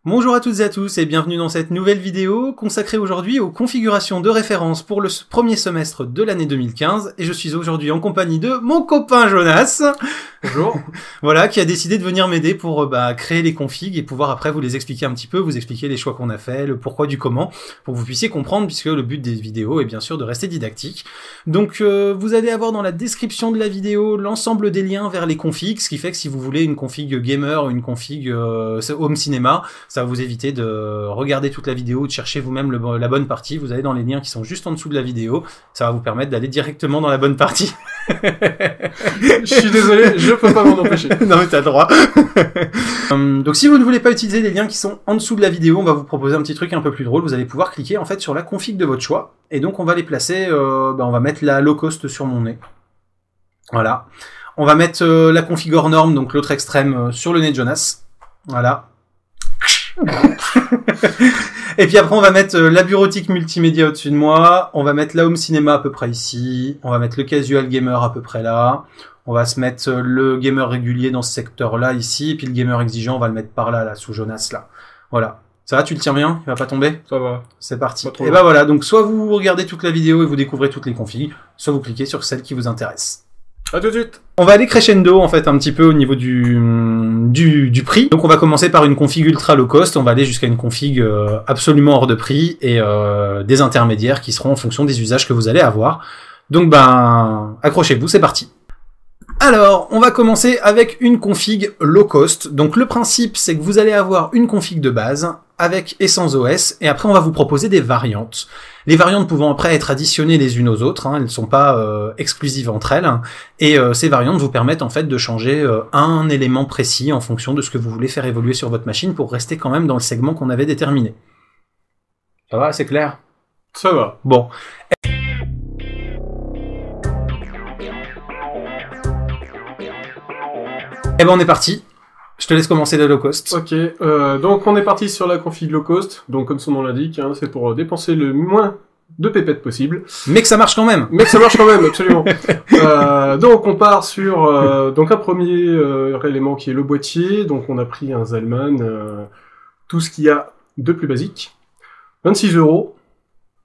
Bonjour à toutes et à tous et bienvenue dans cette nouvelle vidéo consacrée aujourd'hui aux configurations de référence pour le premier semestre de l'année 2015 et je suis aujourd'hui en compagnie de mon copain Jonas. Bonjour. Voilà, qui a décidé de venir m'aider pour créer les configs et pouvoir après vous les expliquer un petit peu, vous expliquer les choix qu'on a fait, le pourquoi du comment, pour que vous puissiez comprendre puisque le but des vidéos est bien sûr de rester didactique. Donc vous allez avoir dans la description de la vidéo l'ensemble des liens vers les configs, ce qui fait que si vous voulez une config gamer ou une config home cinéma, ça va vous éviter de regarder toute la vidéo, de chercher vous-même la bonne partie. Vous allez dans les liens qui sont juste en dessous de la vidéo. Ça va vous permettre d'aller directement dans la bonne partie. Je suis désolé, je peux pas m'en empêcher. Non mais t'as le droit. Donc si vous ne voulez pas utiliser les liens qui sont en dessous de la vidéo, on va vous proposer un petit truc un peu plus drôle. Vous allez pouvoir cliquer en fait sur la config de votre choix. Et donc on va les placer, on va mettre la low cost sur mon nez. Voilà. On va mettre la config hors norme, donc l'autre extrême, sur le nez de Jonas. Voilà. Et puis après on va mettre la bureautique multimédia au-dessus de moi, on va mettre la home cinéma à peu près ici, on va mettre le casual gamer à peu près là, on va se mettre le gamer régulier dans ce secteur là ici, et puis le gamer exigeant on va le mettre par là, sous Jonas là. Voilà. Ça va, tu le tiens bien? Il va pas tomber? Ça va. C'est parti. Et bah voilà, donc soit vous regardez toute la vidéo et vous découvrez toutes les configs, soit vous cliquez sur celle qui vous intéresse. À tout de suite. On va aller crescendo en fait un petit peu au niveau du prix. Donc on va commencer par une config ultra low cost, on va aller jusqu'à une config absolument hors de prix et des intermédiaires qui seront en fonction des usages que vous allez avoir. Donc accrochez-vous, c'est parti. Alors, on va commencer avec une config low cost. Donc le principe, c'est que vous allez avoir une config de base avec et sans OS, et après on va vous proposer des variantes. Les variantes pouvant après être additionnées les unes aux autres, elles ne sont pas exclusives entre elles, et ces variantes vous permettent en fait de changer un élément précis en fonction de ce que vous voulez faire évoluer sur votre machine pour rester quand même dans le segment qu'on avait déterminé. Ça va, c'est clair? Ça va. Bon. Eh ben on est parti. Je te laisse commencer la low cost. Ok, donc on est parti sur la config low cost, donc comme son nom l'indique, c'est pour dépenser le moins de pépettes possible. Mais que ça marche quand même. Mais que ça marche quand même, absolument. Donc on part sur donc un premier élément qui est le boîtier, donc on a pris un Zalman, tout ce qu'il y a de plus basique. 26 €.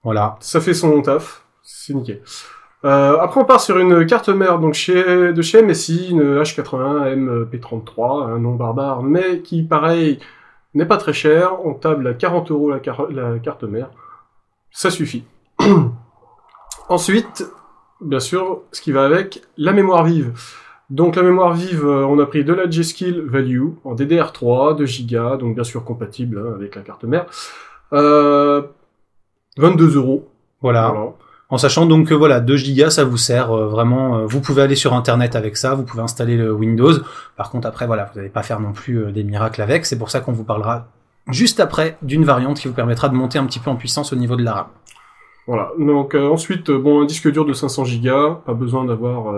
Voilà. Ça fait son taf, c'est nickel. Après on part sur une carte mère donc de chez MSI, une H80 MP33, un nom barbare mais qui pareil n'est pas très cher, on table à 40 € la carte mère, ça suffit. Ensuite, bien sûr, ce qui va avec, la mémoire vive. Donc la mémoire vive, on a pris de la G-Skill Value en DDR3, 2 Go, donc bien sûr compatible avec la carte mère. 22 €. Voilà. En sachant donc que voilà, 2 Go ça vous sert vraiment, vous pouvez aller sur internet avec ça, vous pouvez installer le Windows, par contre après voilà, vous n'allez pas faire non plus des miracles avec, c'est pour ça qu'on vous parlera juste après d'une variante qui vous permettra de monter un petit peu en puissance au niveau de la RAM. Voilà, donc ensuite, un disque dur de 500 Go, pas besoin d'avoir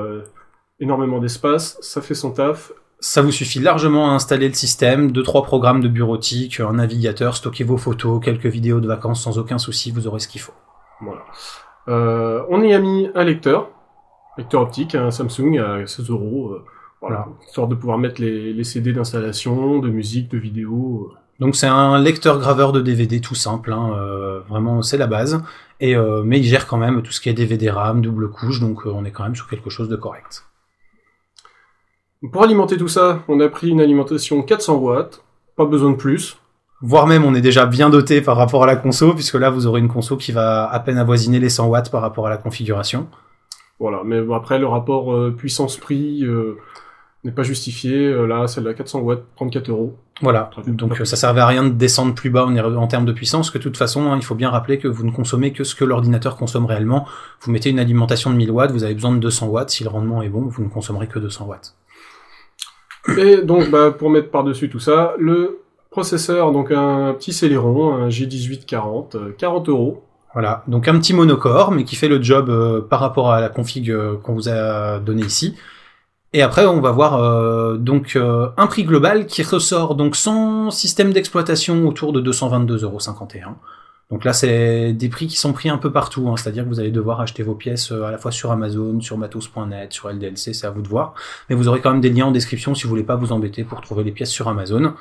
énormément d'espace, ça fait son taf. Ça vous suffit largement à installer le système, 2-3 programmes de bureautique, un navigateur, stocker vos photos, quelques vidéos de vacances sans aucun souci, vous aurez ce qu'il faut. Voilà. On y a mis un lecteur optique, un Samsung à 16 €, voilà, histoire de pouvoir mettre les CD d'installation, de musique, de vidéo. Donc c'est un lecteur graveur de DVD tout simple, vraiment c'est la base, et mais il gère quand même tout ce qui est DVD RAM, double couche, donc on est quand même sur quelque chose de correct. Pour alimenter tout ça, on a pris une alimentation 400 watts, pas besoin de plus. Voire même on est déjà bien doté par rapport à la conso, puisque là vous aurez une conso qui va à peine avoisiner les 100 watts par rapport à la configuration. Voilà, mais après le rapport puissance-prix n'est pas justifié, là celle à 400 watts, 34 €. Voilà, donc ça servait à rien de descendre plus bas en termes de puissance, que de toute façon il faut bien rappeler que vous ne consommez que ce que l'ordinateur consomme réellement. Vous mettez une alimentation de 1000 watts, vous avez besoin de 200 watts, si le rendement est bon, vous ne consommerez que 200 watts. Et donc pour mettre par-dessus tout ça, le processeur, donc un petit Celeron, un G1840, 40 €. Voilà, donc un petit monocore, mais qui fait le job par rapport à la config qu'on vous a donné ici. Et après, on va voir donc un prix global qui ressort donc sans système d'exploitation autour de 222,51 €. Donc là, c'est des prix qui sont pris un peu partout, hein, c'est-à-dire que vous allez devoir acheter vos pièces à la fois sur Amazon, sur matos.net, sur LDLC, c'est à vous de voir. Mais vous aurez quand même des liens en description si vous voulez pas vous embêter pour trouver les pièces sur Amazon.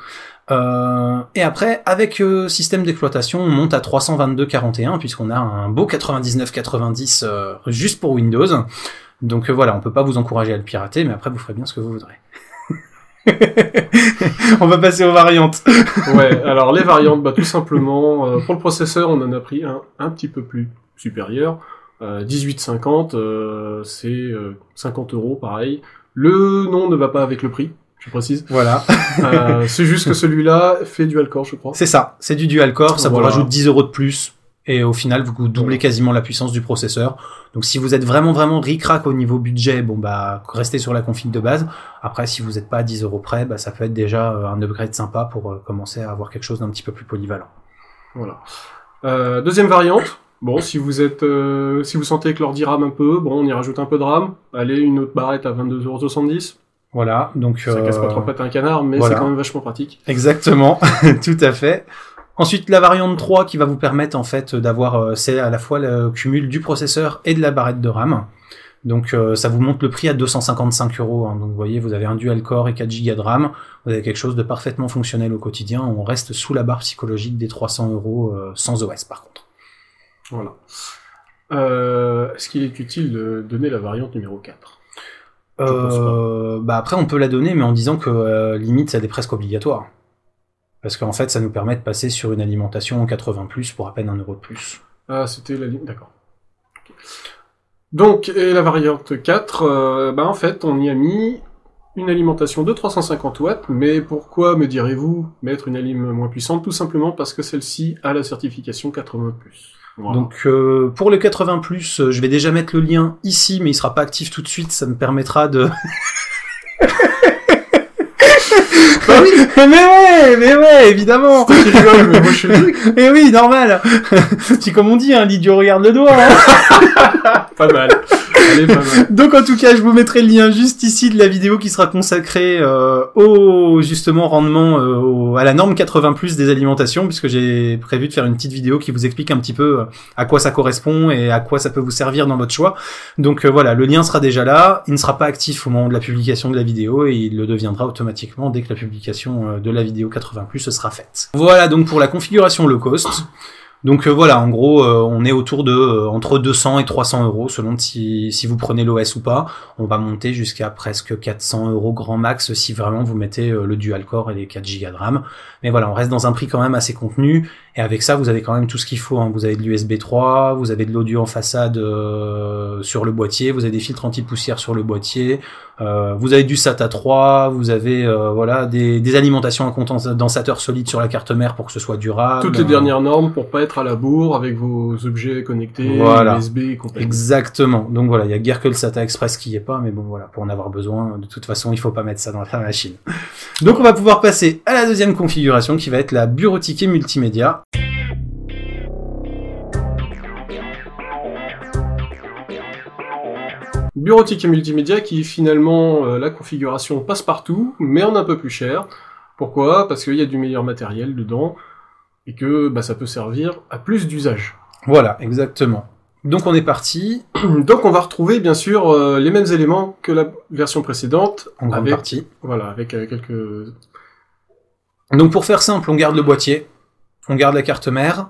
Et après, avec système d'exploitation, on monte à 322,41 puisqu'on a un beau 99,90 juste pour Windows. Donc voilà, on peut pas vous encourager à le pirater, mais après vous ferez bien ce que vous voudrez. On va passer aux variantes. Ouais, alors les variantes, tout simplement, pour le processeur, on en a pris un petit peu plus supérieur. 1850, c'est 50 €, pareil. Le nom ne va pas avec le prix, je précise. Voilà. C'est juste que celui-là fait dual core, je crois. C'est ça, c'est du dual core, ça Voilà. vous rajoute 10 € de plus. Et au final, vous doublez quasiment la puissance du processeur. Donc si vous êtes vraiment ric-rac au niveau budget, restez sur la config de base. Après, si vous n'êtes pas à 10 € près, ça peut être déjà un upgrade sympa pour commencer à avoir quelque chose d'un petit peu plus polyvalent. Voilà. Deuxième variante. Bon, si vous sentez que l'ordi rame un peu, on y rajoute un peu de RAM. Allez, une autre barrette à 22,70 €. Voilà, donc... Ça casse pas trop pattes un canard, mais voilà. C'est quand même vachement pratique. Exactement, tout à fait. Ensuite, la variante 3 qui va vous permettre en fait d'avoir, c'est à la fois le cumul du processeur et de la barrette de RAM. Donc ça vous monte le prix à 255 €. Hein. Donc vous voyez, vous avez un dual core et 4 Go de RAM. Vous avez quelque chose de parfaitement fonctionnel au quotidien. On reste sous la barre psychologique des 300 € sans OS par contre. Voilà. Est-ce qu'il est utile de donner la variante numéro 4 ? Après on peut la donner, mais en disant que limite ça est presque obligatoire. Parce qu'en fait, ça nous permet de passer sur une alimentation en 80+, pour à peine 1 € de plus. Ah, c'était la ligne, d'accord. Okay. Donc, et la variante 4, en fait, on y a mis une alimentation de 350 watts, mais pourquoi, me direz-vous, mettre une alim moins puissante? Tout simplement parce que celle-ci a la certification 80+. Voilà. Donc, pour le 80+, je vais déjà mettre le lien ici, mais il sera pas actif tout de suite, ça me permettra de... Bah oui. mais ouais, évidemment. C'est toi qui rigole, mais moi je suis le truc. Mais oui, normal. C'est comme on dit, l'idiot regarde le doigt. Hein. Pas mal. Allez, pas mal. Donc en tout cas, je vous mettrai le lien juste ici de la vidéo qui sera consacrée au justement rendement à la norme 80+ des alimentations, puisque j'ai prévu de faire une petite vidéo qui vous explique un petit peu à quoi ça correspond et à quoi ça peut vous servir dans votre choix. Donc voilà, le lien sera déjà là. Il ne sera pas actif au moment de la publication de la vidéo et il le deviendra automatiquement dès que la publication de la vidéo 80+ sera faite. Voilà donc pour la configuration low cost. Donc voilà, en gros, on est autour de entre 200 et 300 € selon si vous prenez l'OS ou pas. On va monter jusqu'à presque 400 € grand max si vraiment vous mettez le dual core et les 4 Go de RAM. Mais voilà, on reste dans un prix quand même assez contenu. Et avec ça, vous avez quand même tout ce qu'il faut. Hein. Vous avez de l'USB 3, vous avez de l'audio en façade sur le boîtier, vous avez des filtres anti-poussière sur le boîtier, vous avez du SATA 3, vous avez voilà des alimentations à condensateur solide sur la carte mère pour que ce soit durable. Toutes les dernières normes pour pas être à la bourre avec vos objets connectés, voilà. USB et compagnie. Exactement. Donc voilà, il y a guère que le SATA Express qui y est pas, mais bon voilà, pour en avoir besoin, de toute façon, il faut pas mettre ça dans la machine. Donc on va pouvoir passer à la deuxième configuration qui va être la bureautique et multimédia. Bureautique et multimédia qui finalement la configuration passe partout, mais en un peu plus cher. Pourquoi? Parce qu'il y a du meilleur matériel dedans et que ça peut servir à plus d'usages. Voilà, exactement. Donc on est parti. Donc on va retrouver bien sûr les mêmes éléments que la version précédente. En grande partie. Voilà, avec quelques... Donc pour faire simple, on garde le boîtier, on garde la carte mère,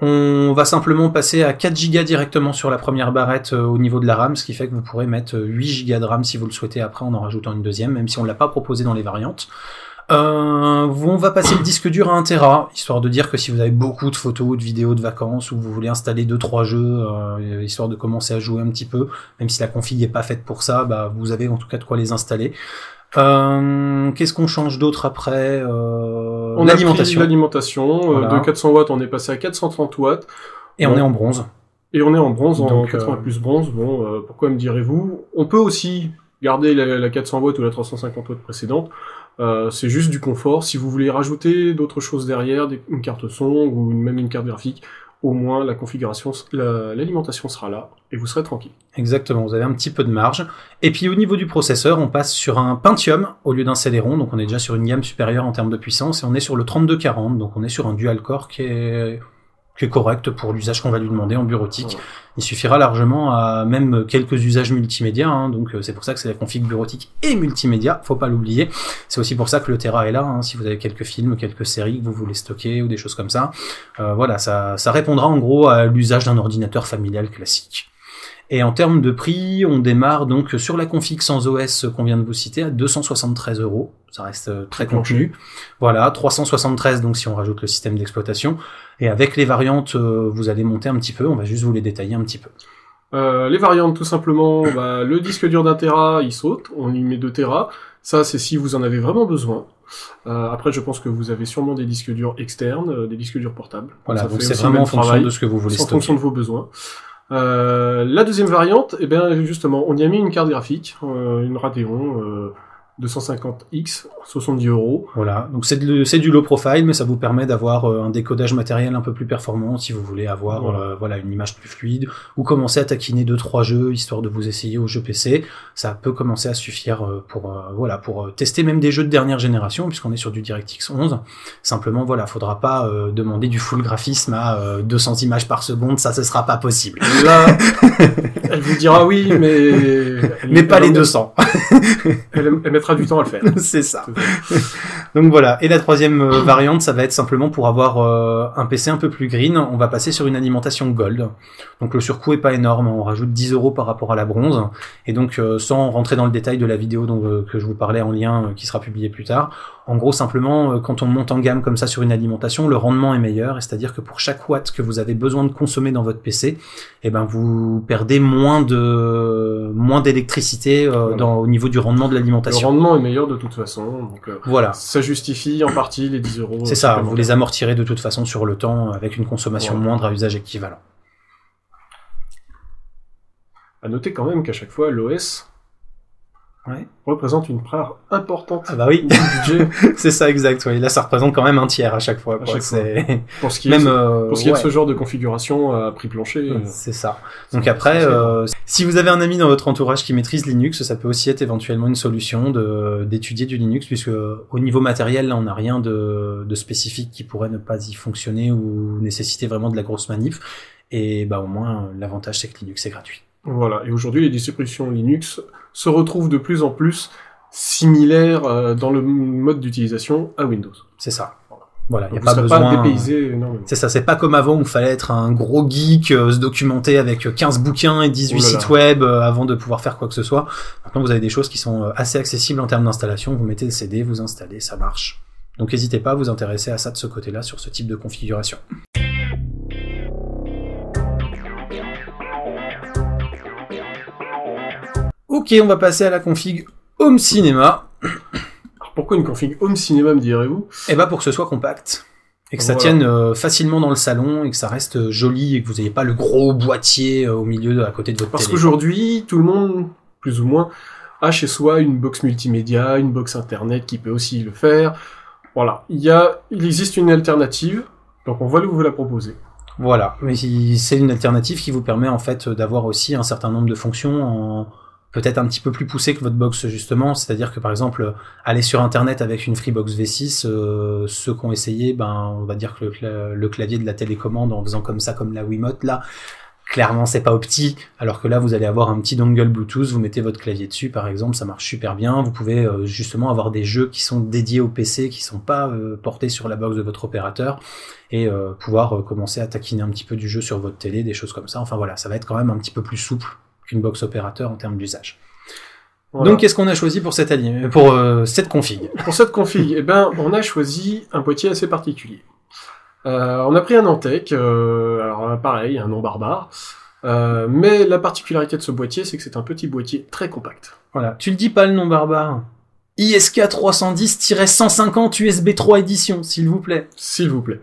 on va simplement passer à 4 Go directement sur la première barrette au niveau de la RAM, ce qui fait que vous pourrez mettre 8 Go de RAM si vous le souhaitez après en rajoutant une deuxième, même si on ne l'a pas proposé dans les variantes. On va passer le disque dur à 1 Tera, histoire de dire que si vous avez beaucoup de photos ou de vidéos de vacances ou vous voulez installer 2-3 jeux, histoire de commencer à jouer un petit peu, même si la config n'est pas faite pour ça, vous avez en tout cas de quoi les installer. Qu'est-ce qu'on change d'autre après? On a pris l'alimentation, voilà. De 400 watts on est passé à 430 watts. Et on est en bronze. Et on est en bronze, en 80 plus bronze. Bon, pourquoi me direz-vous? On peut aussi garder la 400 watts ou la 350 watts précédente. C'est juste du confort. Si vous voulez rajouter d'autres choses derrière, une carte son ou même une carte graphique, au moins la configuration, l'alimentation sera là et vous serez tranquille. Exactement, vous avez un petit peu de marge. Et puis au niveau du processeur, on passe sur un Pentium au lieu d'un Celeron, donc on est déjà sur une gamme supérieure en termes de puissance, et on est sur le 3240, donc on est sur un dual core qui est qui est correct pour l'usage qu'on va lui demander en bureautique. Ouais. Il suffira largement à même quelques usages multimédia, hein, donc c'est pour ça que c'est la config bureautique et multimédia, faut pas l'oublier. C'est aussi pour ça que le Tera est là, hein, si vous avez quelques films, quelques séries que vous voulez stocker ou des choses comme ça. Voilà, ça répondra en gros à l'usage d'un ordinateur familial classique. Et en termes de prix, on démarre donc sur la config sans OS qu'on vient de vous citer à 273 €. Ça reste très contenu. Voilà, 373 donc si on rajoute le système d'exploitation. Et avec les variantes, vous allez monter un petit peu. On va juste vous les détailler un petit peu. Les variantes, tout simplement, le disque dur d'1 Tera, il saute. On y met 2 Tera. Ça, c'est si vous en avez vraiment besoin. Après, je pense que vous avez sûrement des disques durs externes, des disques durs portables. Voilà, ça donc fait c'est aussi vraiment le en même fonction travail, de ce que vous voulez en stocker. fonction de vos besoins. La deuxième variante, eh bien justement, on y a mis une carte graphique, une Radeon 250X, 70 €. Voilà, donc c'est du low profile, mais ça vous permet d'avoir un décodage matériel un peu plus performant si vous voulez avoir voilà une image plus fluide, ou commencer à taquiner 2-3 jeux histoire de vous essayer aux jeux PC. Ça peut commencer à suffire pour tester même des jeux de dernière génération, puisqu'on est sur du DirectX 11. Simplement, voilà, faudra pas demander du full graphisme à 200 images par seconde, ça ce sera pas possible. Là, elle vous dira oui, mais pas les 200. Elle mettra du temps à le faire. C'est ça. Donc voilà. Et la troisième variante, ça va être simplement pour avoir un PC un peu plus green. On va passer sur une alimentation gold. Donc le surcoût est pas énorme. On rajoute 10 € par rapport à la bronze. Et donc sans rentrer dans le détail de la vidéo que je vous parlais en lien qui sera publiée plus tard. En gros, simplement, quand on monte en gamme comme ça sur une alimentation, le rendement est meilleur. C'est-à-dire que pour chaque watt que vous avez besoin de consommer dans votre PC, eh ben vous perdez moins d'électricité au niveau du rendement de l'alimentation. Le rendement est meilleur de toute façon, donc voilà. Ça justifie en partie les 10 €. C'est ça, vous les amortirez de toute façon sur le temps avec une consommation moindre à usage équivalent. À noter quand même qu'à chaque fois, l'OS représente une part importante du budget. C'est ça, exact. Oui. Là, ça représente quand même un tiers à chaque fois. Pour ce qui est de ce genre de configuration à prix plancher. C'est ça. Donc après, si vous avez un ami dans votre entourage qui maîtrise Linux, ça peut aussi être éventuellement une solution d'étudier du Linux, puisque au niveau matériel, là, on n'a rien de spécifique qui pourrait ne pas y fonctionner ou nécessiter vraiment de la grosse manip. Et au moins, l'avantage, c'est que Linux est gratuit. Voilà, et aujourd'hui les distributions Linux se retrouvent de plus en plus similaires dans le mode d'utilisation à Windows. C'est ça. Voilà, il n'y a vous pas besoin. Pas dépaysé énormément. C'est ça, c'est pas comme avant où il fallait être un gros geek, se documenter avec 15 bouquins et 18 sites web avant de pouvoir faire quoi que ce soit. Maintenant, vous avez des choses qui sont assez accessibles en termes d'installation. Vous mettez le CD, vous installez, ça marche. Donc n'hésitez pas à vous intéresser à ça de ce côté-là sur ce type de configuration. Ok, on va passer à la config Home Cinema. Alors pourquoi une config Home Cinema, me direz-vous ? Pour que ce soit compact. Et que ça tienne facilement dans le salon et que ça reste joli et que vous n'ayez pas le gros boîtier au milieu à côté de votre télé. Parce qu'aujourd'hui, tout le monde, plus ou moins, a chez soi une box multimédia, une box internet qui peut aussi le faire. Voilà. Il existe une alternative, donc on va vous la proposer. Voilà. Mais c'est une alternative qui vous permet en fait d'avoir aussi un certain nombre de fonctions peut-être un petit peu plus poussé que votre box justement, c'est-à-dire que par exemple aller sur internet avec une Freebox V6, ceux qui ont essayé, on va dire que le clavier de la télécommande en faisant comme ça, comme la Wiimote là, clairement c'est pas opti, alors que là vous allez avoir un petit dongle Bluetooth, vous mettez votre clavier dessus par exemple, ça marche super bien, vous pouvez justement avoir des jeux qui sont dédiés au PC, qui sont pas portés sur la box de votre opérateur, et pouvoir commencer à taquiner un petit peu du jeu sur votre télé, des choses comme ça, enfin voilà, ça va être quand même un petit peu plus souple qu'une box opérateur en termes d'usage. Voilà. Donc, qu'est-ce qu'on a choisi pour cette config ? Pour cette config, on a choisi un boîtier assez particulier. On a pris un Antec, alors pareil, un nom barbare, mais la particularité de ce boîtier, c'est que c'est un petit boîtier très compact. Voilà, tu le dis pas le nom barbare. ISK 310-150 USB 3 édition, s'il vous plaît. S'il vous plaît.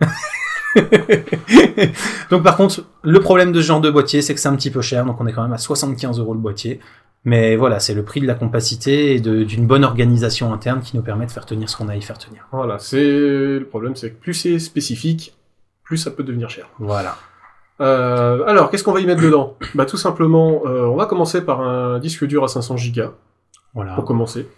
Donc par contre, le problème de ce genre de boîtier, c'est que c'est un petit peu cher, donc on est quand même à 75 € le boîtier. Mais voilà, c'est le prix de la compacité et d'une bonne organisation interne qui nous permet de faire tenir ce qu'on a à y faire tenir. Voilà, le problème, c'est que plus c'est spécifique, plus ça peut devenir cher. Voilà. Alors, qu'est-ce qu'on va y mettre dedans ? Tout simplement, on va commencer par un disque dur à 500 Go. Voilà. Pour commencer.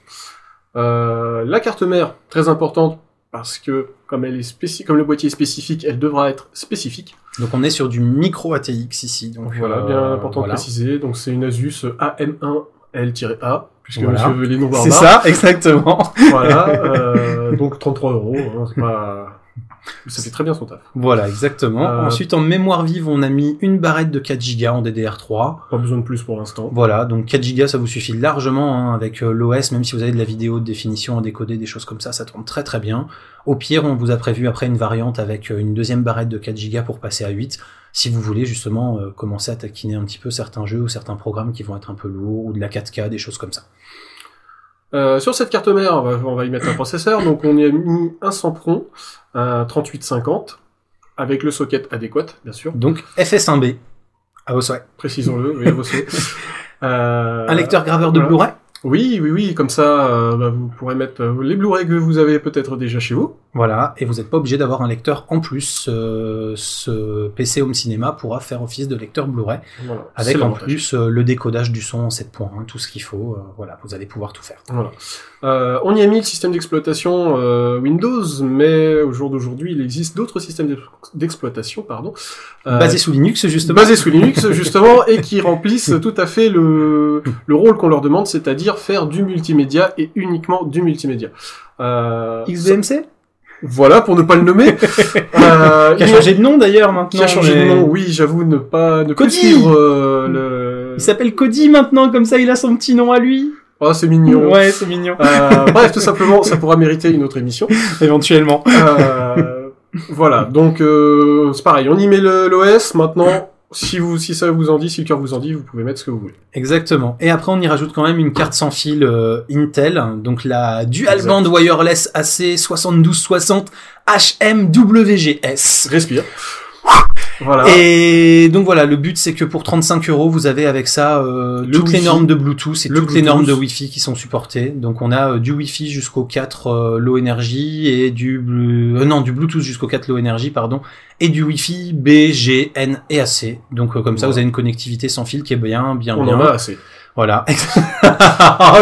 La carte mère, très importante, parce que comme le boîtier est spécifique, elle devra être spécifique. Donc on est sur du micro ATX ici. Donc voilà, bien important de préciser. Donc c'est une Asus AM1L-A, puisque voilà. monsieur veut les noms barbares. C'est ça, exactement. Voilà, donc 33 €, hein, c'est pas... Ça fait très bien son taf. Voilà, exactement. Ensuite, en mémoire vive, on a mis une barrette de 4 Go en DDR3. Pas besoin de plus pour l'instant. Voilà, donc 4 Go, ça vous suffit largement, hein, avec l'OS, même si vous avez de la vidéo de définition à décoder, des choses comme ça tourne très très bien. Au pire, on vous a prévu après une variante avec une deuxième barrette de 4 Go pour passer à 8, si vous voulez justement commencer à taquiner un petit peu certains jeux ou certains programmes qui vont être un peu lourds, ou de la 4K, des choses comme ça. Sur cette carte mère, on va y mettre un processeur, donc on y a mis un Sempron, un 3850, avec le socket adéquat, bien sûr. Donc FS1B, à vos souhaits. Précisons-le, oui, à vos souhaits. Un lecteur graveur de Blu-ray ? Oui, comme ça, vous pourrez mettre les Blu-ray que vous avez peut-être déjà chez vous. Voilà, et vous n'êtes pas obligé d'avoir un lecteur en plus. Ce PC Home Cinéma pourra faire office de lecteur Blu-ray, voilà, avec en plus le décodage du son en 7.1, tout ce qu'il faut. Voilà, vous allez pouvoir tout faire. Voilà. On y a mis le système d'exploitation Windows, mais au jour d'aujourd'hui, il existe d'autres systèmes d'exploitation, basés sous Linux, justement. Basés sous Linux, justement, et qui remplissent tout à fait le rôle qu'on leur demande, c'est-à-dire faire du multimédia et uniquement du multimédia. XBMC ? Voilà, pour ne pas le nommer. Qui a changé de nom d'ailleurs maintenant. Qui a changé de nom, oui, j'avoue ne plus suivre le... Il s'appelle Kodi maintenant, comme ça il a son petit nom à lui. Oh, c'est mignon. Ouais, c'est mignon. Bref, tout simplement, ça pourra mériter une autre émission. Éventuellement. Voilà, donc c'est pareil, on y met l'OS, maintenant... Si ça vous en dit, si le cœur vous en dit, vous pouvez mettre ce que vous voulez. Exactement. Et après, on y rajoute quand même une carte sans fil Intel, donc la Dual Band Wireless AC7260 HMWGS. Respire. Voilà. Et donc voilà, le but c'est que pour 35 €, vous avez avec ça toutes les normes de Bluetooth et toutes les normes de Wi-Fi qui sont supportées. Donc on a du Wi-Fi jusqu'au 4 low energy et du Bluetooth jusqu'au 4 low energy, pardon, et du Wi-Fi B, G, N et AC. Donc comme ça, vous avez une connectivité sans fil qui est bien. On en a assez. Voilà.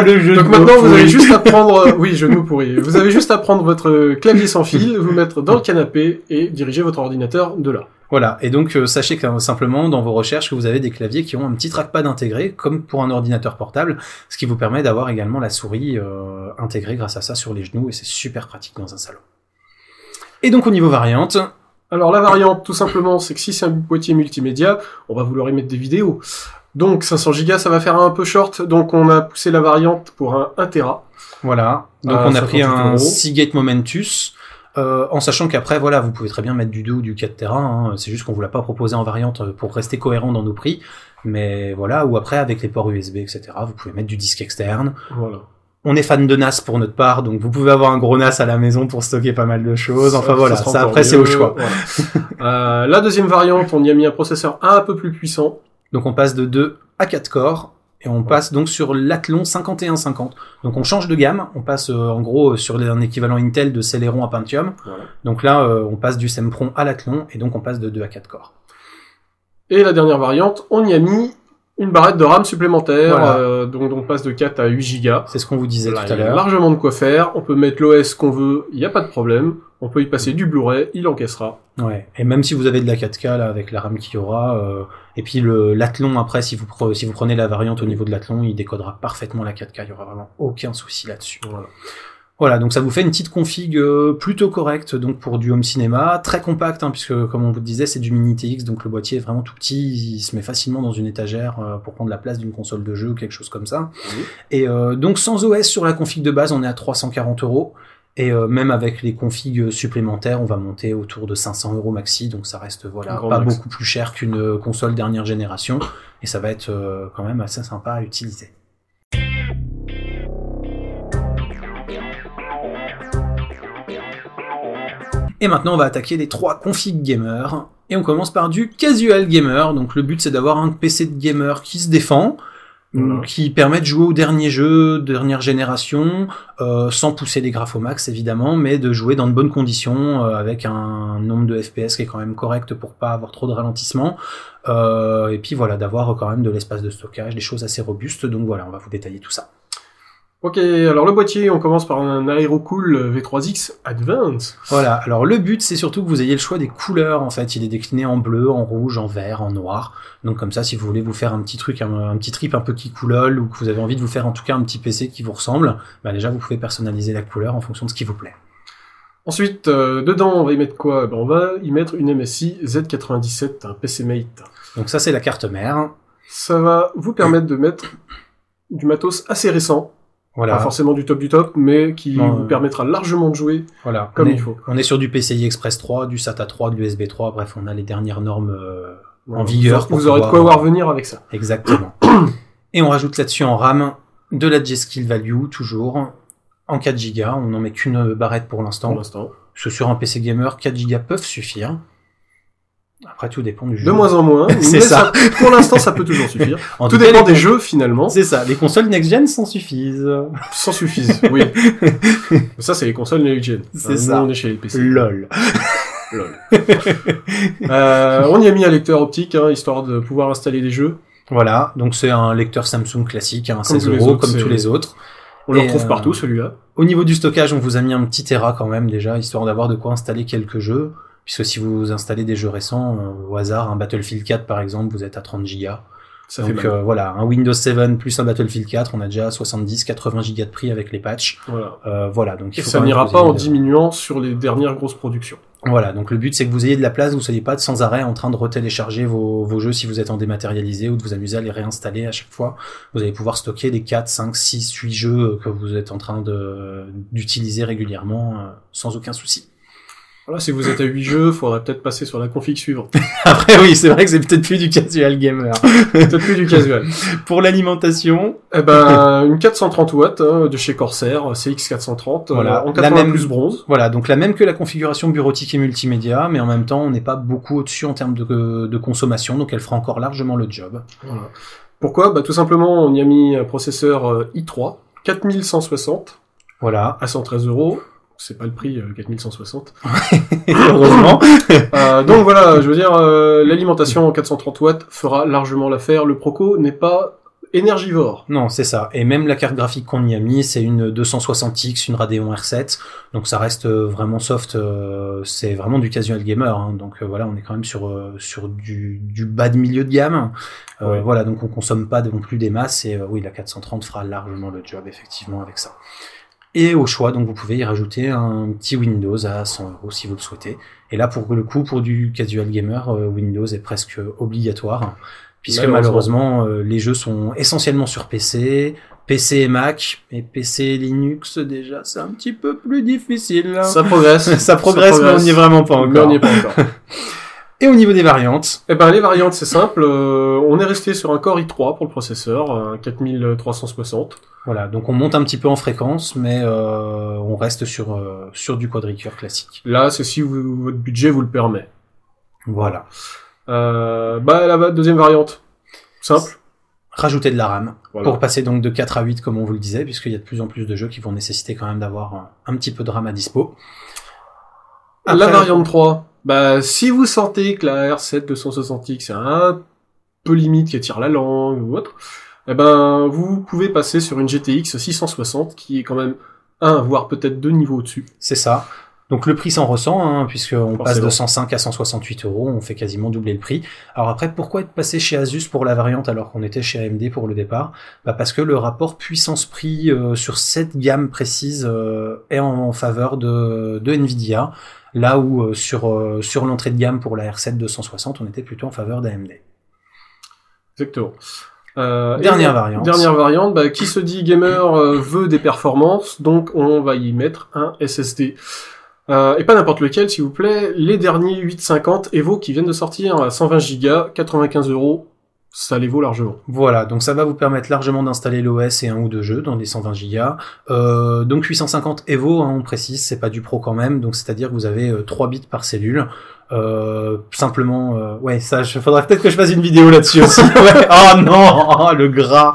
Le jeu donc maintenant, vous avez juste à prendre, oui, jeu de mots pourri. Vous avez juste à prendre votre clavier sans fil, vous mettre dans le canapé et diriger votre ordinateur de là. Voilà. Et donc, sachez que simplement, dans vos recherches, que vous avez des claviers qui ont un petit trackpad intégré, comme pour un ordinateur portable, ce qui vous permet d'avoir également la souris intégrée grâce à ça sur les genoux, et c'est super pratique dans un salon. Et donc, au niveau variante... Alors, la variante, tout simplement, c'est que si c'est un boîtier multimédia, on va vouloir y mettre des vidéos. Donc 500 Go, ça va faire un peu short, donc on a poussé la variante pour un 1 Tera. Voilà, donc on a pris un Seagate Momentus, en sachant qu'après, voilà, vous pouvez très bien mettre du 2 ou du 4 Tera, hein, c'est juste qu'on vous l'a pas proposé en variante pour rester cohérent dans nos prix, mais voilà, ou après avec les ports USB, etc., vous pouvez mettre du disque externe. Voilà. On est fan de NAS pour notre part, donc vous pouvez avoir un gros NAS à la maison pour stocker pas mal de choses, enfin voilà, ça après c'est au choix. Voilà. La deuxième variante, on y a mis un processeur un peu plus puissant. Donc on passe de 2 à 4 corps, et on passe donc sur l'Athlon 5150. Donc on change de gamme, on passe en gros sur un équivalent Intel de Celeron à Pentium. Voilà. Donc là, on passe du Sempron à l'Athlon, et donc on passe de 2 à 4 corps. Et la dernière variante, on y a mis une barrette de RAM supplémentaire, voilà. Donc on passe de 4 à 8 Go. C'est ce qu'on vous disait tout à l'heure. Il y a largement de quoi faire, on peut mettre l'OS qu'on veut, il n'y a pas de problème. On peut y passer du Blu-ray, il encaissera. Ouais. Et même si vous avez de la 4K là avec la RAM qu'il y aura, et puis l'Athlon après, si vous prenez la variante au niveau de l'Athlon, il décodera parfaitement la 4K. Il y aura vraiment aucun souci là-dessus. Voilà, donc ça vous fait une petite config plutôt correcte donc pour du home cinéma, très compact hein, puisque comme on vous disait c'est du mini TX, donc le boîtier est vraiment tout petit, il se met facilement dans une étagère pour prendre la place d'une console de jeu ou quelque chose comme ça. Et donc sans OS sur la config de base, on est à 340 €. Et même avec les configs supplémentaires, on va monter autour de 500 € maxi, donc ça reste voilà pas beaucoup plus cher qu'une console dernière génération, et ça va être quand même assez sympa à utiliser. Et maintenant on va attaquer les 3 configs gamer, et on commence par du casual gamer, donc le but c'est d'avoir un PC de gamer qui se défend, qui permet de jouer aux derniers jeux, dernière génération, sans pousser les graphes au max évidemment, mais de jouer dans de bonnes conditions, avec un nombre de FPS qui est quand même correct pour pas avoir trop de ralentissement, et puis voilà, d'avoir quand même de l'espace de stockage, des choses assez robustes, donc voilà, on va vous détailler tout ça. Ok, alors le boîtier, on commence par un Aerocool V3X Advance. Voilà, alors le but c'est surtout que vous ayez le choix des couleurs en fait, il est décliné en bleu, en rouge, en vert, en noir, donc comme ça si vous voulez vous faire un petit truc, un petit trip un peu qui coulole, ou que vous avez envie de vous faire en tout cas un petit PC qui vous ressemble, bah déjà vous pouvez personnaliser la couleur en fonction de ce qui vous plaît. Ensuite, dedans on va y mettre quoi? On va y mettre une MSI Z97, un PC Mate. Donc ça c'est la carte mère. Ça va vous permettre de mettre du matos assez récent. Voilà. Pas forcément du top, mais qui vous permettra largement de jouer comme il faut. On est sur du PCI Express 3, du SATA 3, de l'USB 3, bref, on a les dernières normes en vigueur. Vous aurez de quoi voir venir avec ça. Exactement. Et on rajoute là-dessus en RAM de la G-Skill Value, toujours, en 4 Go. On n'en met qu'une barrette pour l'instant. Parce que sur un PC gamer, 4 Go peuvent suffire. Après, tout dépend du jeu. De moins en moins. C'est ça. Pour l'instant, ça peut toujours suffire. Tout dépend des jeux, finalement. C'est ça. Les consoles next-gen s'en suffisent. S'en suffisent, oui. Ça, c'est les consoles next-gen. C'est ça. Nous, on est chez les PC. LOL. On y a mis un lecteur optique, histoire de pouvoir installer des jeux. Voilà. Donc, c'est un lecteur Samsung classique, 16 €, comme tous les autres. On le retrouve partout, celui-là. Au niveau du stockage, on vous a mis un petit Tera quand même, déjà, histoire d'avoir de quoi installer quelques jeux. Puisque si vous installez des jeux récents, au hasard, un Battlefield 4 par exemple, vous êtes à 30 Go. Donc voilà, un Windows 7 plus un Battlefield 4, on a déjà 70-80 Go de prix avec les patchs. Voilà, donc il faut ça n'ira pas en diminuant sur les dernières grosses productions. Voilà, donc le but c'est que vous ayez de la place, vous soyez pas sans arrêt en train de retélécharger vos jeux si vous êtes en dématérialisé ou de vous amuser à les réinstaller à chaque fois. Vous allez pouvoir stocker les 4, 5, 6, 8 jeux que vous êtes en train d'utiliser régulièrement sans aucun souci. Voilà, si vous êtes à 8 jeux, faudrait peut-être passer sur la config suivante. Après, oui, c'est vrai que c'est peut-être plus du casual gamer. Peut-être plus du casual. Pour l'alimentation. Une 430 watts, de chez Corsair, CX430, voilà. En 80 plus bronze. Voilà, donc la même que la configuration bureautique et multimédia, mais en même temps, on n'est pas beaucoup au-dessus en termes de consommation, donc elle fera encore largement le job. Voilà. Pourquoi? Tout simplement, on y a mis un processeur i3, 4160. Voilà. À 113 €. C'est pas le prix, 4160. Heureusement. Donc voilà, je veux dire, l'alimentation en 430 watts fera largement l'affaire. Le Proco n'est pas énergivore. Non, c'est ça. Et même la carte graphique qu'on y a mis, c'est une 260X, une Radeon R7. Donc ça reste vraiment soft. C'est vraiment du casual gamer. Donc voilà, on est quand même sur du bas de milieu de gamme. Voilà, donc on consomme pas non plus des masses. Et oui, la 430 fera largement le job, effectivement, avec ça. Et au choix, donc vous pouvez y rajouter un petit Windows à 100 € si vous le souhaitez. Et là, pour le coup, pour du casual gamer, Windows est presque obligatoire, puisque malheureusement, les jeux sont essentiellement sur PC, PC et Mac, et PC et Linux, déjà, c'est un petit peu plus difficile. Ça progresse. Ça progresse, mais on n'y est vraiment pas encore. Et au niveau des variantes? Les variantes, c'est simple. On est resté sur un Core i3 pour le processeur, un 4360. Voilà, donc on monte un petit peu en fréquence, mais on reste sur du quadricœur classique. Là, c'est si votre budget vous le permet. Voilà. La deuxième variante, simple. Rajouter de la RAM, pour passer donc de 4 à 8, comme on vous le disait, puisqu'il y a de plus en plus de jeux qui vont nécessiter quand même d'avoir un petit peu de RAM à dispo. Après, la variante 3, si vous sentez que la R7 260X est un peu limite, qui attire la langue ou autre, vous pouvez passer sur une GTX 660 qui est quand même voire peut-être 2 niveaux au-dessus. C'est ça. Donc le prix s'en ressent, puisqu'on passe de 105 à 168 €, on fait quasiment doubler le prix. Alors après, pourquoi être passé chez Asus pour la variante alors qu'on était chez AMD pour le départ? Parce que le rapport puissance-prix sur cette gamme précise est en faveur de Nvidia, là où sur l'entrée de gamme pour la R7 260, on était plutôt en faveur d'AMD. Exactement. Dernière variante, qui se dit gamer veut des performances, donc on va y mettre un SSD. Et pas n'importe lequel, s'il vous plaît, les derniers 850 Evo qui viennent de sortir à 120 Go, 95 €, ça les vaut largement. Voilà, donc ça va vous permettre largement d'installer l'OS et un ou deux jeux dans les 120 Go. Donc 850 Evo, on précise, c'est pas du pro quand même, donc c'est-à-dire que vous avez 3 bits par cellule. Simplement, ouais, ça, faudrait peut-être que je fasse une vidéo là-dessus aussi. Ouais. Oh non, le gras.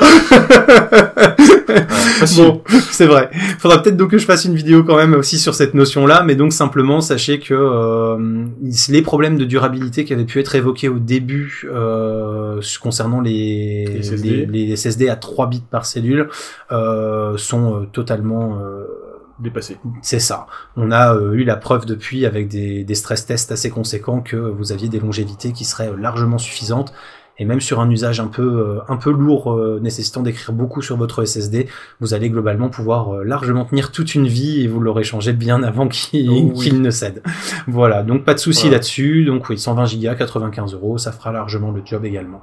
Bon, c'est vrai. Faudra peut-être donc que je fasse une vidéo quand même aussi sur cette notion-là, mais donc simplement sachez que les problèmes de durabilité qui avaient pu être évoqués au début concernant les SSD à 3 bits par cellule sont totalement dépassé. C'est ça. On a eu la preuve depuis avec des stress tests assez conséquents que vous aviez des longévités qui seraient largement suffisantes. Et même sur un usage un peu lourd, nécessitant d'écrire beaucoup sur votre SSD, vous allez globalement pouvoir largement tenir toute une vie et vous l'aurez changé bien avant qu'il ne cède. Voilà, donc pas de souci là-dessus. Donc oui, 120 Go, 95 €, ça fera largement le job également.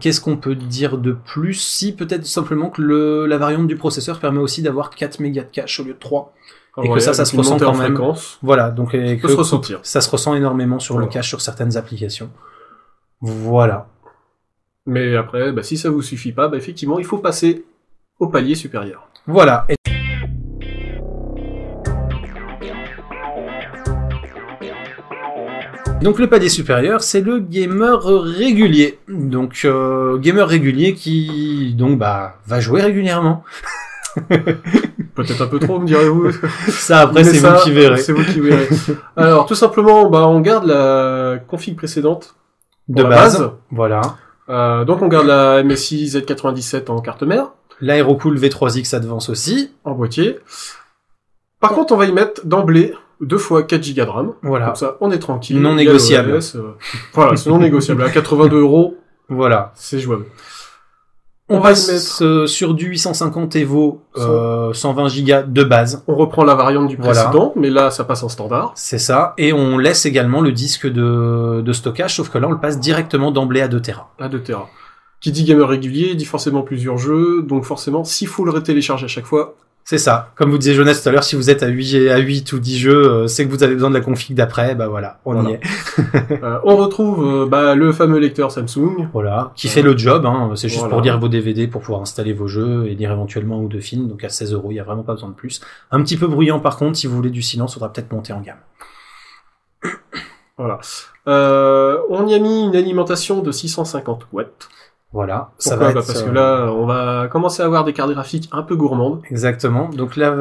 Qu'est-ce qu'on peut dire de plus? Si, peut-être simplement que la variante du processeur permet aussi d'avoir 4 mégas de cache au lieu de 3. Et que ça se ressent quand même. Voilà, donc peut se ressentir. Ça se ressent énormément sur le cache sur certaines applications. Voilà. Mais après, si ça vous suffit pas, effectivement, il faut passer au palier supérieur. Voilà. Donc le palier supérieur, c'est le gamer régulier. Donc gamer régulier qui va jouer régulièrement. Peut-être un peu trop, me direz-vous. Ça après c'est vous qui verrez. C'est vous qui verrez. Alors tout simplement, on garde la config précédente de base. Voilà. Donc on garde la MSI Z97 en carte mère. L'Aerocool V3X Advance aussi. En boîtier. Par contre, on va y mettre d'emblée 2 fois 4 Go de RAM. Voilà. Comme ça, on est tranquille. Non négociable. Voilà, c'est non négociable. À 82 €. Voilà. C'est jouable. On va se mettre sur du 850 Evo, 120 Go de base. On reprend la variante du précédent, mais là, ça passe en standard. C'est ça. Et on laisse également le disque de stockage, sauf que là, on le passe directement d'emblée à 2 Tera. À 2 Tera. Qui dit gamer régulier, dit forcément plusieurs jeux, donc forcément, s'il faut le retélécharger à chaque fois. C'est ça. Comme vous disiez Jonas tout à l'heure, si vous êtes à 8 ou 10 jeux, c'est que vous avez besoin de la config d'après, voilà, on y est. On retrouve le fameux lecteur Samsung. Voilà, qui fait le job, c'est juste pour lire vos DVD, pour pouvoir installer vos jeux et lire éventuellement 1 ou 2 films, donc à 16 €, il y a vraiment pas besoin de plus. Un petit peu bruyant par contre, si vous voulez du silence, faudra peut-être monter en gamme. Voilà. On y a mis une alimentation de 650 watts. Voilà, ça va être, parce que là, on va commencer à avoir des cartes graphiques un peu gourmandes. Exactement. Donc là,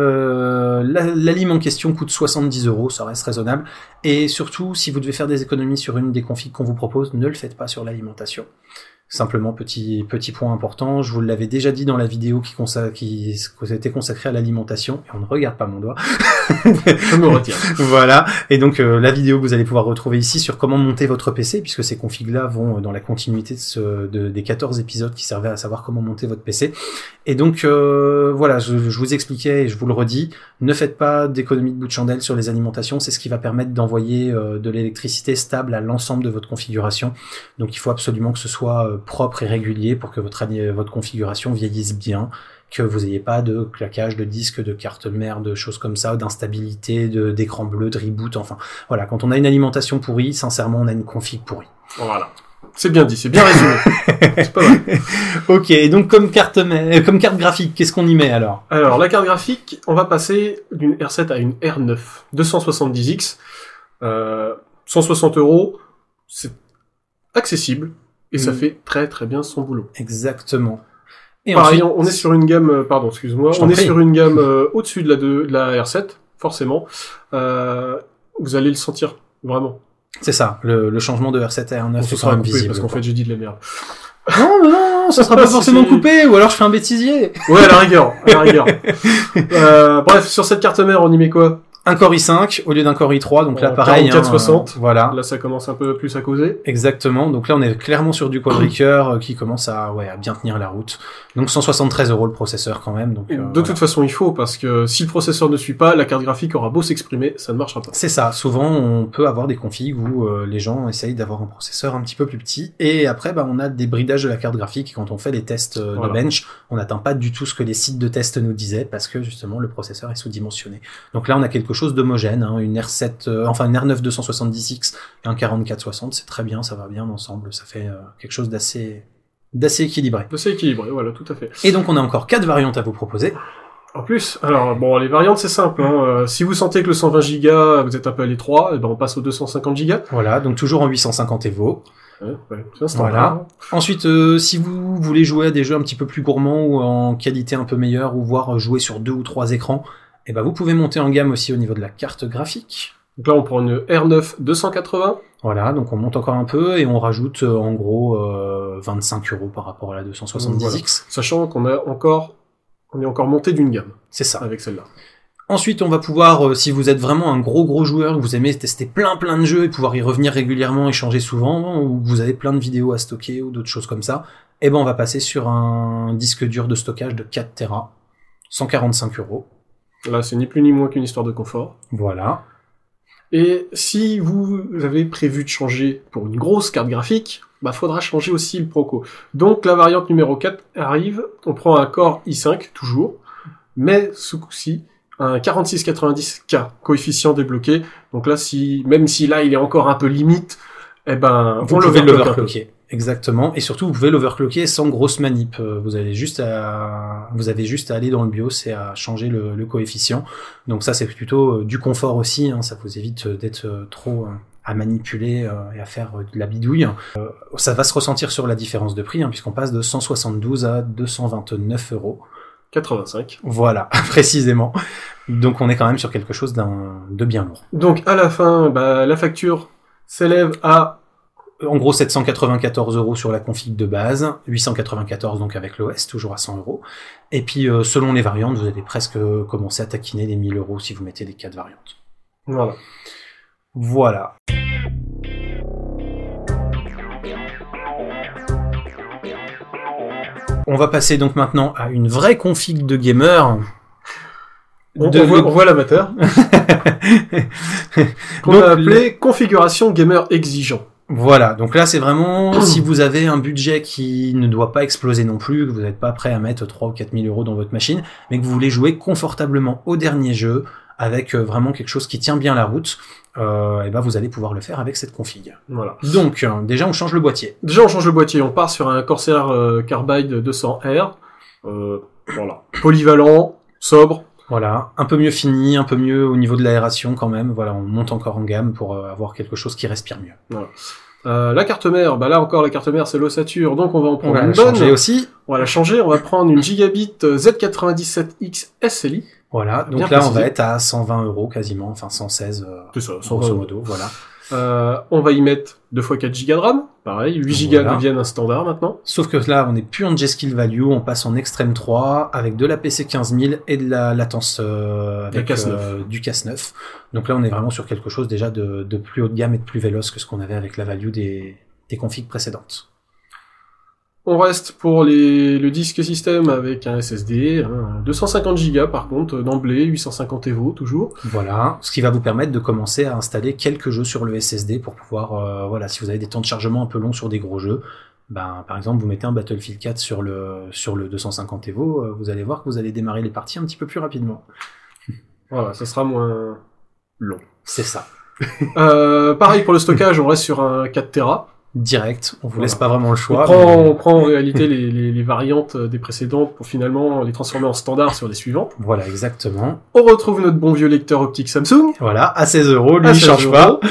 l'alime en question coûte 70 €, ça reste raisonnable. Et surtout, si vous devez faire des économies sur une des configs qu'on vous propose, ne le faites pas sur l'alimentation. Simplement, petit point important, je vous l'avais déjà dit dans la vidéo qui était consacrée à l'alimentation, et on ne regarde pas mon doigt. Je me retire. Voilà, et donc la vidéo que vous allez pouvoir retrouver ici sur comment monter votre PC, puisque ces configs-là vont dans la continuité des 14 épisodes qui servaient à savoir comment monter votre PC. Et donc voilà, je vous expliquais et je vous le redis, ne faites pas d'économie de bout de chandelle sur les alimentations, c'est ce qui va permettre d'envoyer de l'électricité stable à l'ensemble de votre configuration. Donc il faut absolument que ce soit propre et régulier pour que votre configuration vieillisse bien, que vous n'ayez pas de claquage de disque, de carte mère, de choses comme ça, d'instabilité, d'écran bleu, de reboot, enfin voilà, quand on a une alimentation pourrie, sincèrement on a une config pourrie. Voilà. C'est bien dit, c'est bien résumé. C'est pas mal. Ok, et donc comme carte graphique, qu'est-ce qu'on y met alors? Alors la carte graphique, on va passer d'une R7 à une R9 270X. 160 €, c'est accessible. Et ça fait très très bien son boulot. Exactement. Et pareil, ensuite, on est sur une gamme, pardon, excuse-moi, on est sur une gamme au-dessus de la R7, forcément. Vous allez le sentir, vraiment. C'est ça, le changement de R7 à R9 est quand même visible. Parce qu'en fait, j'ai dit de la merde. Non, ça sera pas forcément coupé, ou alors je fais un bêtisier. Ouais, à la rigueur. Bref, sur cette carte mère, on y met quoi? Un Core i5 au lieu d'un Core i3, donc là pareil. 4460. Voilà. Là ça commence un peu plus à causer. Exactement. Donc là on est clairement sur du Quadricœur qui commence à bien tenir la route. Donc 173 € le processeur quand même. Donc, de toute façon il faut, parce que si le processeur ne suit pas, la carte graphique aura beau s'exprimer, ça ne marchera pas. C'est ça. Souvent on peut avoir des configs où les gens essayent d'avoir un processeur un petit peu plus petit, et après on a des bridages de la carte graphique, et quand on fait les tests de bench, on n'atteint pas du tout ce que les sites de test nous disaient, parce que justement le processeur est sous-dimensionné. Donc là on a quelque chose d'homogène, une R7, une R9 270X et un 4460, c'est très bien, ça va bien ensemble, ça fait quelque chose d'assez équilibré. D'assez équilibré, voilà, tout à fait. Et donc on a encore 4 variantes à vous proposer. En plus, alors bon, les variantes c'est simple. Hein. Si vous sentez que le 120 Go vous êtes un peu à l'étroit, eh ben on passe au 250 Go. Voilà, donc toujours en 850 Evo. C'est standard. Ensuite, si vous voulez jouer à des jeux un petit peu plus gourmands ou en qualité un peu meilleure, ou voire jouer sur 2 ou 3 écrans, eh ben vous pouvez monter en gamme aussi au niveau de la carte graphique. Donc là, on prend une R9 280. Voilà, donc on monte encore un peu et on rajoute en gros 25 € par rapport à la 270X. Voilà. Sachant qu'on est encore monté d'une gamme. C'est ça. Avec celle-là. Ensuite, on va pouvoir, si vous êtes vraiment un gros joueur, que vous aimez tester plein de jeux et pouvoir y revenir régulièrement et changer souvent, ou que vous avez plein de vidéos à stocker ou d'autres choses comme ça, eh ben on va passer sur un disque dur de stockage de 4 Tera, 145 €. Là, c'est ni plus ni moins qu'une histoire de confort. Voilà. Et si vous avez prévu de changer pour une grosse carte graphique, bah faudra changer aussi le Proco. Donc la variante numéro 4 arrive, on prend un Core i5 toujours, mais ce coup-ci un 4690K coefficient débloqué. Donc là, même si là il est encore un peu limite, eh ben vous pouvez l'overclocker. Exactement, et surtout vous pouvez l'overclocker sans grosse manip. Vous avez juste à aller dans le BIOS et à changer le coefficient. Donc ça c'est plutôt du confort aussi, hein, ça vous évite d'être trop à manipuler et à faire de la bidouille. Ça va se ressentir sur la différence de prix, hein, puisqu'on passe de 172 à 229 €. 85. Voilà, précisément. Donc on est quand même sur quelque chose de bien lourd. Donc à la fin, la facture s'élève à en gros 794 € sur la config de base, 894 donc avec l'OS, toujours à 100 €. Et puis selon les variantes, vous allez presque commencer à taquiner les 1000 € si vous mettez les 4 variantes. Voilà. On va passer donc maintenant à une vraie config de gamer. On voit l'amateur. Qu'on a appelé configuration gamer exigeant. Voilà, donc là c'est vraiment si vous avez un budget qui ne doit pas exploser non plus, que vous n'êtes pas prêt à mettre 3 ou 4 000 € dans votre machine, mais que vous voulez jouer confortablement au dernier jeu, avec vraiment quelque chose qui tient bien la route, et ben vous allez pouvoir le faire avec cette config. Voilà. Donc déjà on change le boîtier. On part sur un Corsair Carbide 200R, voilà, polyvalent, sobre. Voilà, un peu mieux fini, un peu mieux au niveau de l'aération quand même. Voilà, on monte encore en gamme pour avoir quelque chose qui respire mieux. Voilà. La carte mère, là encore la carte mère c'est l'ossature, donc on va en prendre une bonne. On va la changer aussi. On va la changer, on va prendre une Gigabit Z97X SLI. Voilà, donc là précisé. On va être à 120 € quasiment, enfin 116 c'est ça, grosso modo, voilà. On va y mettre 2x4 Go de RAM, pareil, 8 Go deviennent un standard maintenant. Sauf que là, on n'est plus en G-Skill Value, on passe en Extreme 3 avec de la PC 15000 et de la latence avec du Cas9. Donc là, on est vraiment sur quelque chose déjà de plus haut de gamme et de plus véloce que ce qu'on avait avec la value des configs précédentes. On reste pour le disque système avec un SSD, 250 Go par contre, d'emblée, 850 Evo toujours. Voilà, ce qui va vous permettre de commencer à installer quelques jeux sur le SSD pour pouvoir, si vous avez des temps de chargement un peu longs sur des gros jeux, par exemple vous mettez un Battlefield 4 sur le 250 Evo, vous allez voir que vous allez démarrer les parties un petit peu plus rapidement. Voilà, ça sera moins long. C'est ça. Pareil pour le stockage, on reste sur un 4 Tera. Direct, on vous laisse pas vraiment le choix. On prend en réalité les variantes des précédentes pour finalement les transformer en standard sur les suivantes. Voilà, exactement. On retrouve notre bon vieux lecteur optique Samsung. Voilà, à 16 €, lui il change pas.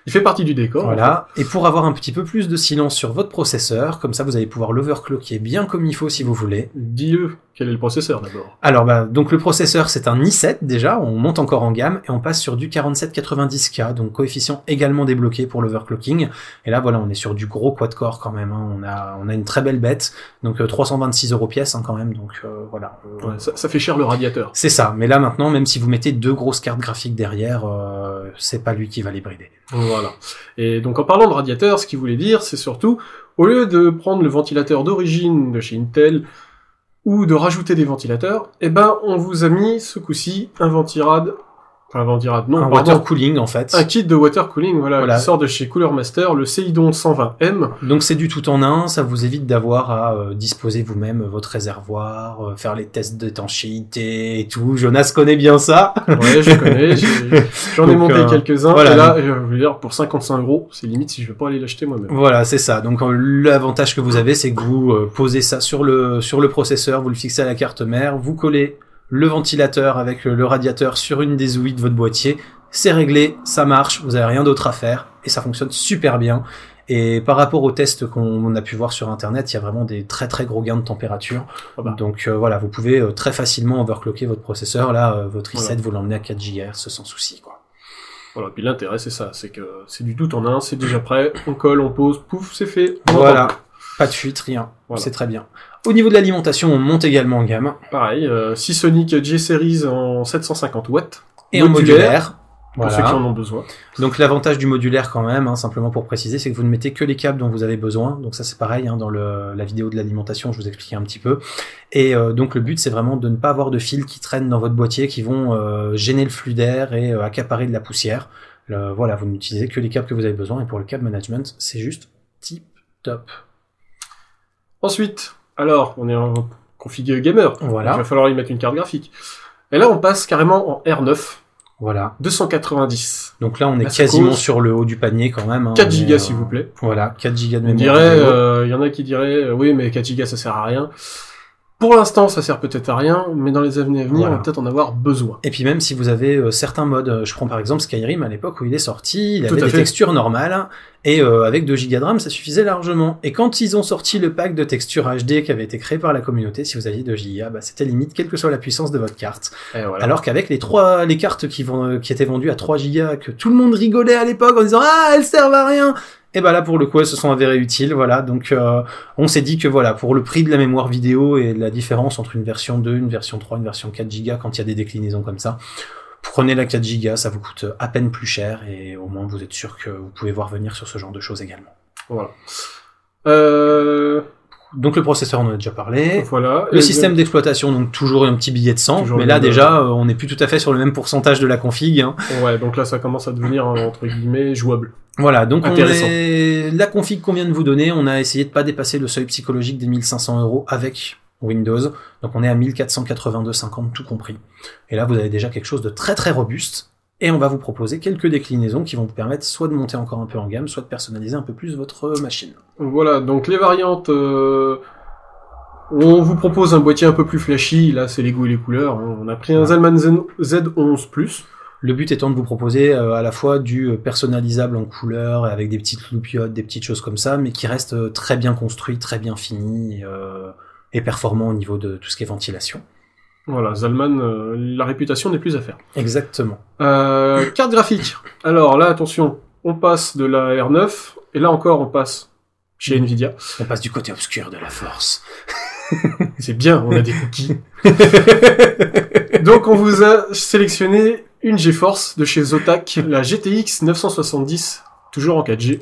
Il fait partie du décor. Voilà, et pour avoir un petit peu plus de silence sur votre processeur, comme ça vous allez pouvoir l'overclocker bien comme il faut si vous voulez. Dis-le, quel est le processeur d'abord? Alors donc le processeur c'est un i7 déjà, on monte encore en gamme et on passe sur du 4790K, donc coefficient également débloqué pour l'overclocking. Et là voilà, on est sur du gros quad-core quand même, hein. On a une très belle bête, donc 326 € pièce quand même, donc voilà. Ouais, ça fait cher le radiateur. C'est ça, mais là maintenant, même si vous mettez 2 grosses cartes graphiques derrière, c'est pas lui qui va les brider. Voilà. Et donc en parlant de radiateur, ce qu'il voulait dire, c'est surtout, au lieu de prendre le ventilateur d'origine de chez Intel, ou de rajouter des ventilateurs, on vous a mis, ce coup-ci, un water cooling en fait. Un kit de water cooling, voilà. Qui sort de chez Cooler Master, le Seidon 120M. Donc c'est du tout en un, ça vous évite d'avoir à disposer vous-même votre réservoir, faire les tests d'étanchéité et tout. Jonas connaît bien ça. Ouais, je connais, j'en ai monté quelques-uns, voilà. Et là, je veux dire, pour 55 €, c'est limite si je veux pas aller l'acheter moi-même. Voilà, c'est ça. Donc l'avantage que vous avez, c'est que vous posez ça sur le processeur, vous le fixez à la carte mère, vous collez le ventilateur avec le radiateur sur une des ouïes de votre boîtier, c'est réglé, ça marche, vous avez rien d'autre à faire, et ça fonctionne super bien. Et par rapport aux tests qu'on a pu voir sur internet, il y a vraiment des très très gros gains de température. Donc voilà, vous pouvez très facilement overclocker votre processeur. Là, votre i7, vous l'emmenez à 4 GHz sans souci, quoi. Voilà, puis l'intérêt c'est ça, c'est que c'est du tout en un, c'est déjà prêt, on colle, on pose, pouf, c'est fait. Voilà, pas de fuite, rien, voilà. C'est très bien. Au niveau de l'alimentation, on monte également en gamme. Pareil, Seasonic G-Series en 750 watts. Et en modulaire. Pour ceux qui en ont besoin. Donc l'avantage du modulaire quand même, simplement pour préciser, c'est que vous ne mettez que les câbles dont vous avez besoin. Donc ça c'est pareil, dans la vidéo de l'alimentation, je vous expliquais un petit peu. Et donc le but c'est vraiment de ne pas avoir de fils qui traînent dans votre boîtier, qui vont gêner le flux d'air et accaparer de la poussière. Voilà, vous n'utilisez que les câbles que vous avez besoin. Et pour le câble management, c'est juste tip top. Ensuite, alors on est en config gamer. Voilà. Il va falloir y mettre une carte graphique. Et là on passe carrément en R9. Voilà. 290. Donc là, on est quasiment sur le haut du panier quand même. 4 gigas, s'il vous plaît. Voilà, 4 gigas de mémoire. Il y en a qui diraient, oui, mais 4 gigas, ça sert à rien. Pour l'instant, ça sert peut-être à rien, mais dans les années à venir, on va peut-être en avoir besoin. Et puis même si vous avez certains modes, je prends par exemple Skyrim, à l'époque où il est sorti, il avait des textures normales, et avec 2 Go de RAM, ça suffisait largement. Et quand ils ont sorti le pack de textures HD qui avait été créé par la communauté, si vous aviez 2 Go, c'était limite quelle que soit la puissance de votre carte. Voilà. Alors qu'avec les cartes qui étaient vendues à 3 Go, que tout le monde rigolait à l'époque en disant « Ah, elles servent à rien !» Et bah là, pour le coup, elles se sont avérées utiles, voilà. Donc, on s'est dit que voilà, pour le prix de la mémoire vidéo et la différence entre une version 2, une version 3, une version 4 Go, quand il y a des déclinaisons comme ça, prenez la 4 Go, ça vous coûte à peine plus cher et au moins vous êtes sûr que vous pouvez voir venir sur ce genre de choses également. Voilà. Donc le processeur, on en a déjà parlé. Voilà. Le système d'exploitation, donc toujours un petit billet de 100, mais là déjà, on n'est plus tout à fait sur le même pourcentage de la config. Ouais, donc là ça commence à devenir entre guillemets jouable. Voilà, donc la config qu'on vient de vous donner, on a essayé de pas dépasser le seuil psychologique des 1500 € avec Windows, donc on est à 1482,50 tout compris. Et là vous avez déjà quelque chose de très très robuste, et on va vous proposer quelques déclinaisons qui vont vous permettre soit de monter encore un peu en gamme, soit de personnaliser un peu plus votre machine. Voilà, donc les variantes, on vous propose un boîtier un peu plus flashy, là c'est les goûts et les couleurs, on a pris un Zalman Z11+. Le but étant de vous proposer à la fois du personnalisable en couleur, avec des petites loupiottes, des petites choses comme ça, mais qui reste très bien construit, très bien fini, et performant au niveau de tout ce qui est ventilation. Voilà, Zalman, la réputation n'est plus à faire. Exactement. Carte graphique. Alors là, attention, on passe de la R9, et là encore on passe chez Nvidia. On passe du côté obscur de la force. C'est bien, on a des cookies. Donc on vous a sélectionné une GeForce de chez Zotac, la GTX 970, toujours en 4G.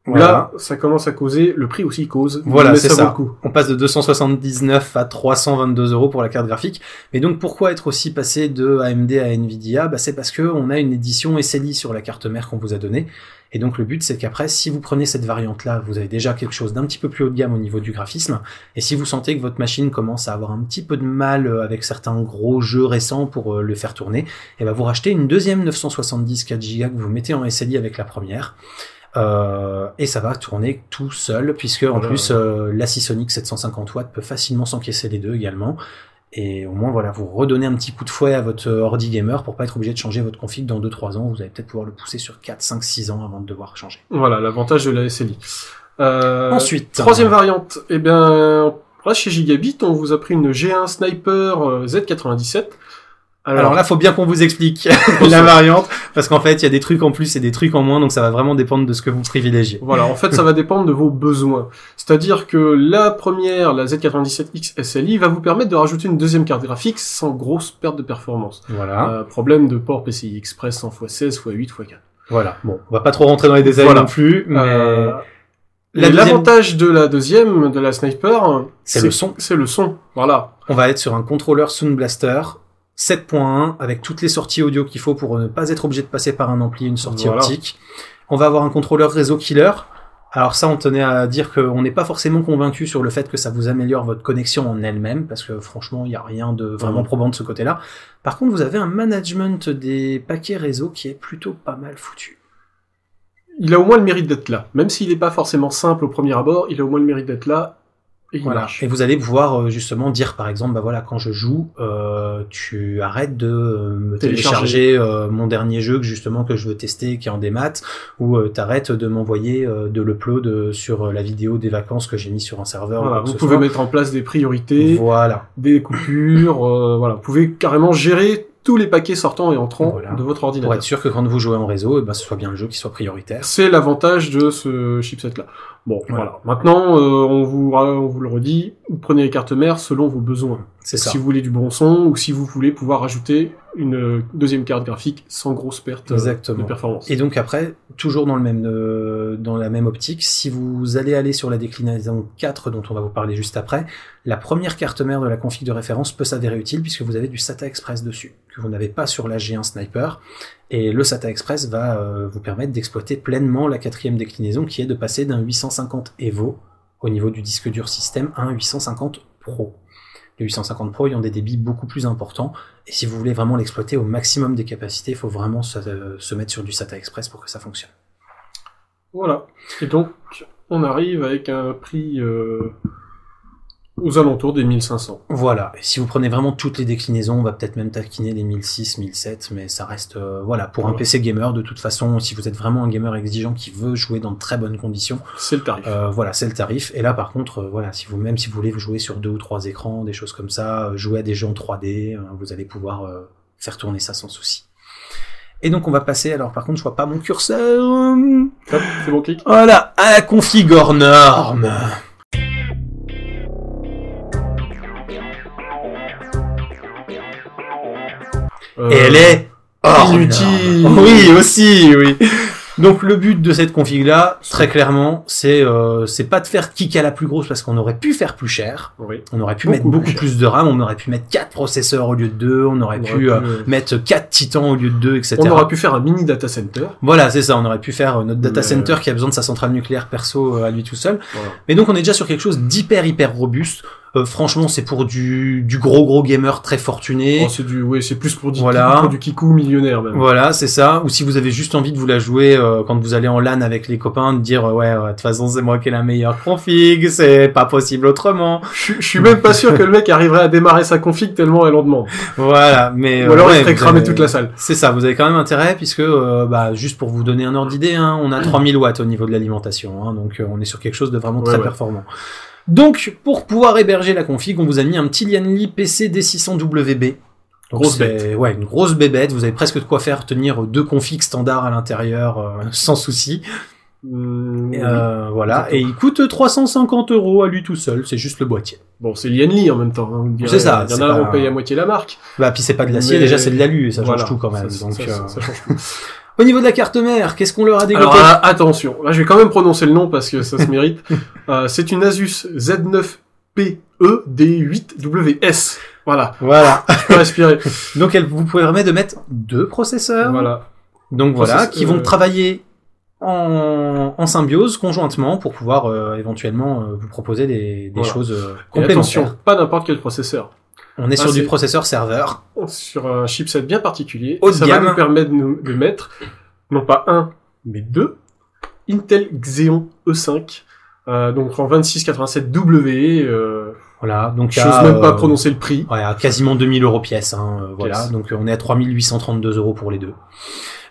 Voilà. Là, ça commence à causer, le prix aussi cause. Voilà, c'est ça. On passe de 279 à 322 € pour la carte graphique. Mais donc, pourquoi être aussi passé de AMD à Nvidia? C'est parce que on a une édition SLI sur la carte mère qu'on vous a donnée. Et donc, le but, c'est qu'après, si vous prenez cette variante-là, vous avez déjà quelque chose d'un petit peu plus haut de gamme au niveau du graphisme. Et si vous sentez que votre machine commence à avoir un petit peu de mal avec certains gros jeux récents pour le faire tourner, et ben, vous rachetez une deuxième 970 4 Go que vous mettez en SLI avec la première. Et ça va tourner tout seul, puisque en plus la Seasonic 750 watts peut facilement s'encaisser les deux également. Et au moins voilà, vous redonnez un petit coup de fouet à votre ordi gamer pour pas être obligé de changer votre config dans 2-3 ans. Vous allez peut-être pouvoir le pousser sur 4, 5, 6 ans avant de devoir changer. Voilà, l'avantage de la SLI. Ensuite, troisième variante, eh bien, là chez Gigabit, on vous a pris une G1 Sniper Z97. Alors là, faut bien qu'on vous explique la variante, parce qu'en fait, il y a des trucs en plus et des trucs en moins, donc ça va vraiment dépendre de ce que vous privilégiez. Voilà, en fait, ça va dépendre de vos besoins. C'est-à-dire que la première, la Z97X SLI, va vous permettre de rajouter une deuxième carte graphique sans grosse perte de performance. Voilà. Problème de port PCI Express en x16, x8, x4. Voilà. Bon, on va pas trop rentrer dans les détails non plus, mais... L'avantage de la deuxième, de la Sniper, c'est le son. C'est le son, voilà. On va être sur un contrôleur Sound Blaster 7.1 avec toutes les sorties audio qu'il faut pour ne pas être obligé de passer par un ampli et une sortie optique. On va avoir un contrôleur réseau killer. Alors ça, on tenait à dire qu'on n'est pas forcément convaincu sur le fait que ça vous améliore votre connexion en elle-même, parce que franchement, il n'y a rien de vraiment probant de ce côté-là. Par contre, vous avez un management des paquets réseau qui est plutôt pas mal foutu. Il a au moins le mérite d'être là. Même s'il n'est pas forcément simple au premier abord, il a au moins le mérite d'être là. Et il Voilà. marche. Et vous allez pouvoir justement dire par exemple, bah voilà, quand je joue, tu arrêtes de me télécharger mon dernier jeu que je veux tester, qui est en démat, ou t'arrêtes de m'envoyer de l'upload sur la vidéo des vacances que j'ai mis sur un serveur. Voilà, ou quoi que vous ce pouvez soit. mettre en place des priorités, Voilà. des coupures, voilà, vous pouvez carrément gérer tous les paquets sortant et entrant Voilà. de votre Pour ordinateur. être sûr que quand vous jouez en réseau, eh ben, ce soit bien le jeu qui soit prioritaire. C'est l'avantage de ce chipset-là. Bon, voilà. Maintenant, on vous le redit, vous prenez les cartes mères selon vos besoins. C'est ça. Si vous voulez du bon son, ou si vous voulez pouvoir ajouter une deuxième carte graphique sans grosse perte Exactement. de performance. Et donc après, toujours dans la même optique, si vous allez aller sur la déclinaison 4 dont on va vous parler juste après, la première carte mère de la config de référence peut s'avérer utile puisque vous avez du SATA Express dessus, que vous n'avez pas sur la G1 Sniper. Et le SATA Express va vous permettre d'exploiter pleinement la quatrième déclinaison qui est de passer d'un 850 Evo au niveau du disque dur système à un 850 Pro. Les 850 Pro ayant des débits beaucoup plus importants, et si vous voulez vraiment l'exploiter au maximum des capacités, il faut vraiment se mettre sur du SATA Express pour que ça fonctionne. Voilà. Et donc, on arrive avec un prix aux alentours des 1500. Voilà, et si vous prenez vraiment toutes les déclinaisons, on va peut-être même taquiner les 1006, 1007, mais ça reste, voilà, pour un PC gamer, de toute façon, si vous êtes vraiment un gamer exigeant qui veut jouer dans de très bonnes conditions, C'est le tarif. voilà, c'est le tarif. Et là, par contre, voilà, si vous voulez jouer sur 2 ou 3 écrans, des choses comme ça, jouer à des jeux en 3D, vous allez pouvoir faire tourner ça sans souci. Et donc, on va passer, alors par contre, je vois pas mon curseur. Hop, c'est bon clic. Voilà, à la config hors norme. Et elle est hors inutile. norme. Oui, aussi, oui. Donc le but de cette config là, très clairement, c'est pas de faire kick à la plus grosse parce qu'on aurait pu faire plus cher. Oui. On aurait pu Beaucoup mettre beaucoup plus plus de RAM, on aurait pu mettre 4 processeurs au lieu de 2, on aurait pu mettre 4 titans au lieu de 2, etc. On aurait pu faire un mini data center. Voilà, c'est ça, on aurait pu faire notre data Mais- center qui a besoin de sa centrale nucléaire perso à lui tout seul. Voilà. Mais donc on est déjà sur quelque chose d'hyper robuste. Franchement, c'est pour du gros gamer très fortuné. Oh, c'est plus pour Voilà. pour du kikou millionnaire même. Voilà, c'est ça. Ou si vous avez juste envie de vous la jouer quand vous allez en LAN avec les copains, de dire ouais, de toute façon c'est moi qui ai la meilleure config, c'est pas possible autrement. Je suis même pas sûr que le mec arriverait à démarrer sa config tellement elle en demande. Voilà, mais Ou alors ouais, il ferait vous cramer avez- toute la salle. C'est ça, vous avez quand même intérêt puisque juste pour vous donner un ordre d'idée, hein, on a 3000 watts au niveau de l'alimentation, hein, donc on est sur quelque chose de vraiment très Ouais. performant. Donc pour pouvoir héberger la config, on vous a mis un petit Lianli PC D600WB. Donc Grosse c'est- Ouais, une grosse bébête. Vous avez presque de quoi faire tenir 2 configs standards à l'intérieur sans souci. Voilà. Et il coûte 350 € à lui tout seul. C'est juste le boîtier. Bon, c'est Lianli en même temps. Hein, on dirait. C'est ça, Il y en c'est a, pas- on paye à moitié la marque. Bah puis c'est pas de l'acier, Mais- déjà c'est de l'alu et ça Voilà. change tout quand même. Ça, Donc ça change tout. au niveau de la carte mère, qu'est-ce qu'on leur a dégoté? Alors là, attention, là je vais quand même prononcer le nom parce que ça se mérite. C'est une Asus Z9PE D8WS. Voilà, Voilà. je peux respirer. Donc vous pouvez permettre de mettre 2 processeurs. Voilà. Donc voilà, Process- qui vont travailler en symbiose conjointement pour pouvoir éventuellement vous proposer des Voilà. choses Et complémentaires. attention, pas n'importe quel processeur. On est sur Ah, du c'est- processeur serveur. Sur un chipset bien particulier. Haut de Ça gamme. va nous permettre de mettre, non pas un, mais 2, Intel Xeon E5. Donc en 2687W, Voilà, donc j'ose même pas prononcer le prix. Ouais, à quasiment 2000 € pièce, hein, voilà. Yes. Donc on est à 3832 € pour les deux.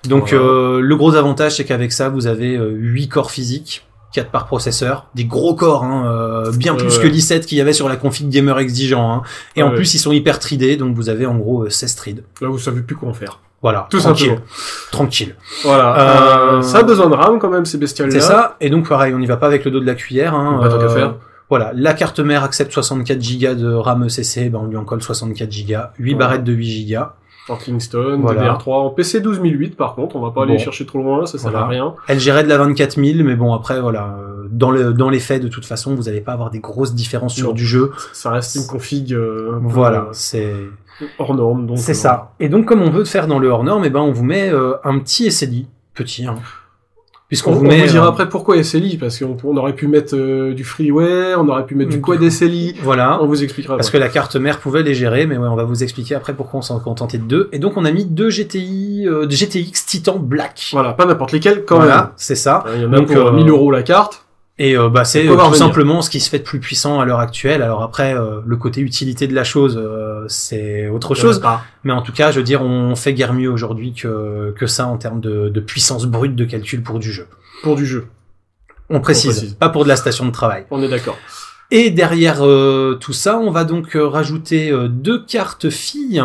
Donc Voilà. le gros avantage c'est qu'avec ça vous avez 8 corps physiques, 4 par processeur, des gros corps, hein, bien plus Ouais. que l'i7 qu'il y avait sur la config gamer exigeant, hein. Et en Ouais. plus ils sont hyper tridés, donc vous avez en gros 16 threads. Là, vous savez plus quoi en faire. Voilà, Tout tranquille, simplement. tranquille. Voilà. Ça a besoin de RAM quand même, ces bestioles-là. C'est ça. Et donc pareil, on n'y va pas avec le dos de la cuillère. Hein, Pas tant qu'à faire. Voilà, la carte mère accepte 64 Go de RAM ECC, ben on lui en colle 64 Go, 8 Voilà. barrettes de 8 Go. En Kingston, Voilà. DDR3, en PC 12008 par contre, on va pas aller Bon. chercher trop loin, ça sert Voilà. à rien. Elle gérait de la 24000, mais bon après voilà, dans les faits de toute façon, vous allez pas avoir des grosses différences sur Non. du jeu. Ça reste une config un peu, Voilà, c'est hors norme. Donc, c'est ça. Et donc comme on veut faire dans le hors norme, eh ben on vous met un petit SLI, petit, hein. Puisqu'on On vous vous met dira après pourquoi SLI, parce qu'on aurait pu mettre du freeware, on aurait pu mettre du quad SLI, voilà. on vous expliquera. Parce que la carte mère pouvait les gérer, mais ouais, on va vous expliquer après pourquoi on s'en contentait de 2. Et donc on a mis 2 GTX Titan Black. Voilà, pas n'importe lesquels quand Voilà, même. c'est ça. Il y en a Donc, pour 1000 € la carte. Et c'est Faut voir tout venir. simplement ce qui se fait de plus puissant à l'heure actuelle. Alors après, le côté utilité de la chose, c'est autre chose. Mais en tout cas, je veux dire, on fait guère mieux aujourd'hui que ça en termes de puissance brute de calcul pour du jeu. Pour du jeu. On précise, pas pour de la station de travail. On est d'accord. Et derrière tout ça, on va donc rajouter 2 cartes filles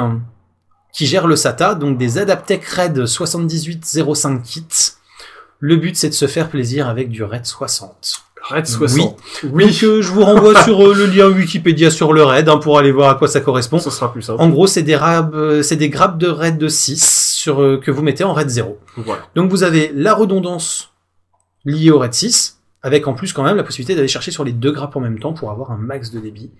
qui gèrent le SATA, donc des Adaptec RAID 7805 kits. Le but, c'est de se faire plaisir avec du RAID 60. RAID 60. Oui. Donc je vous renvoie sur le lien Wikipédia sur le RAID pour aller voir à quoi ça correspond. Ça sera plus simple. En gros, c'est des grappes de RAID de 6 que vous mettez en RAID 0. Voilà. Donc vous avez la redondance liée au RAID 6, avec en plus quand même la possibilité d'aller chercher sur les 2 grappes en même temps pour avoir un max de débit.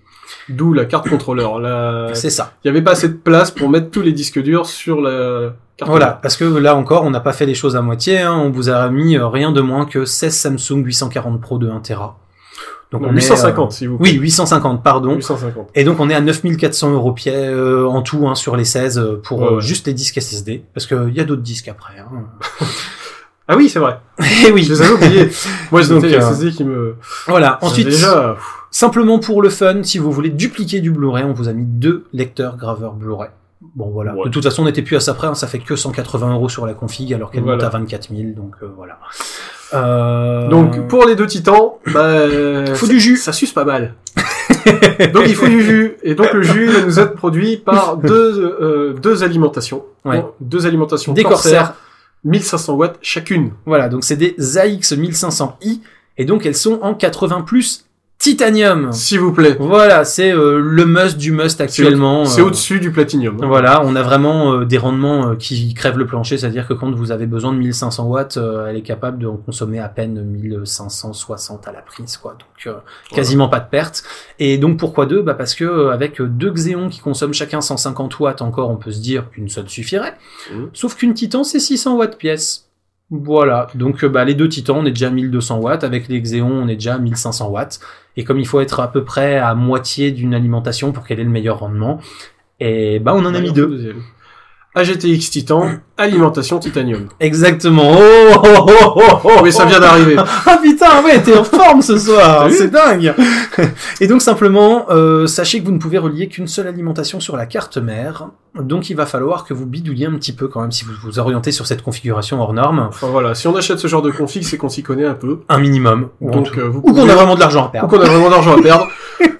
D'où la carte contrôleur. Là, C'est ça. il y avait pas assez de place pour mettre tous les disques durs sur la carte. Voilà, parce que là encore, on n'a pas fait les choses à moitié. On vous a mis rien de moins que 16 Samsung 840 Pro de 1 Tera. Donc Non, on 850, s'il vous plaît. Oui, 850, pardon. 850. Et donc on est à 9400 € pied en tout sur les 16 pour Ouais. juste les disques SSD, parce qu'il y a d'autres disques après. Ah oui, c'est vrai. Et oui. Je les avais oubliés. Moi, Donc, c'était les SSD qui me... Voilà. Ensuite, déjà... simplement pour le fun, si vous voulez dupliquer du Blu-ray, on vous a mis 2 lecteurs graveurs Blu-ray. Bon voilà. Ouais. De toute façon, on n'était plus à ça près, ça fait que 180 € sur la config, alors qu'elle Voilà. monte à 24 000, donc voilà. Donc, pour les 2 titans, faut du jus. Ça suce pas mal. Donc, il faut du jus. Et donc, le jus va nous être produit par deux alimentations. Ouais. Bon, 2 alimentations Des Corsair. 1500 watts chacune. Voilà, donc c'est des AX 1500i, et donc elles sont en 80+ titanium. S'il vous plaît. Voilà, c'est le must du must actuellement. C'est au-dessus du platinium. Voilà, on a vraiment des rendements qui crèvent le plancher, c'est-à-dire que quand vous avez besoin de 1500 watts, elle est capable de consommer à peine 1560 à la prise, quoi. Donc quasiment pas de perte. Et donc pourquoi 2 ? Parce que avec 2 Xeon qui consomment chacun 150 watts encore, on peut se dire qu'une seule suffirait. Sauf qu'une Titan, c'est 600 watts pièce. Voilà, donc les 2 Titans, on est déjà à 1200 watts, avec les Xeon, on est déjà à 1500 watts, et comme il faut être à peu près à moitié d'une alimentation pour qu'elle ait le meilleur rendement, et on en a mis 2. AGTX Titan, alimentation titanium. Exactement. Oh, Oui, ça vient d'arriver. Ah putain, ouais, t'es en forme ce soir, T'as vu c'est dingue. Et donc simplement, sachez que vous ne pouvez relier qu'une seule alimentation sur la carte mère, donc il va falloir que vous bidouilliez un petit peu quand même si vous vous orientez sur cette configuration hors norme. Enfin voilà, si on achète ce genre de config, c'est qu'on s'y connaît un peu. Un minimum. Donc, vous Ou qu'on pouvez- a vraiment de l'argent à Ou perdre. qu'on a vraiment d'argent à perdre.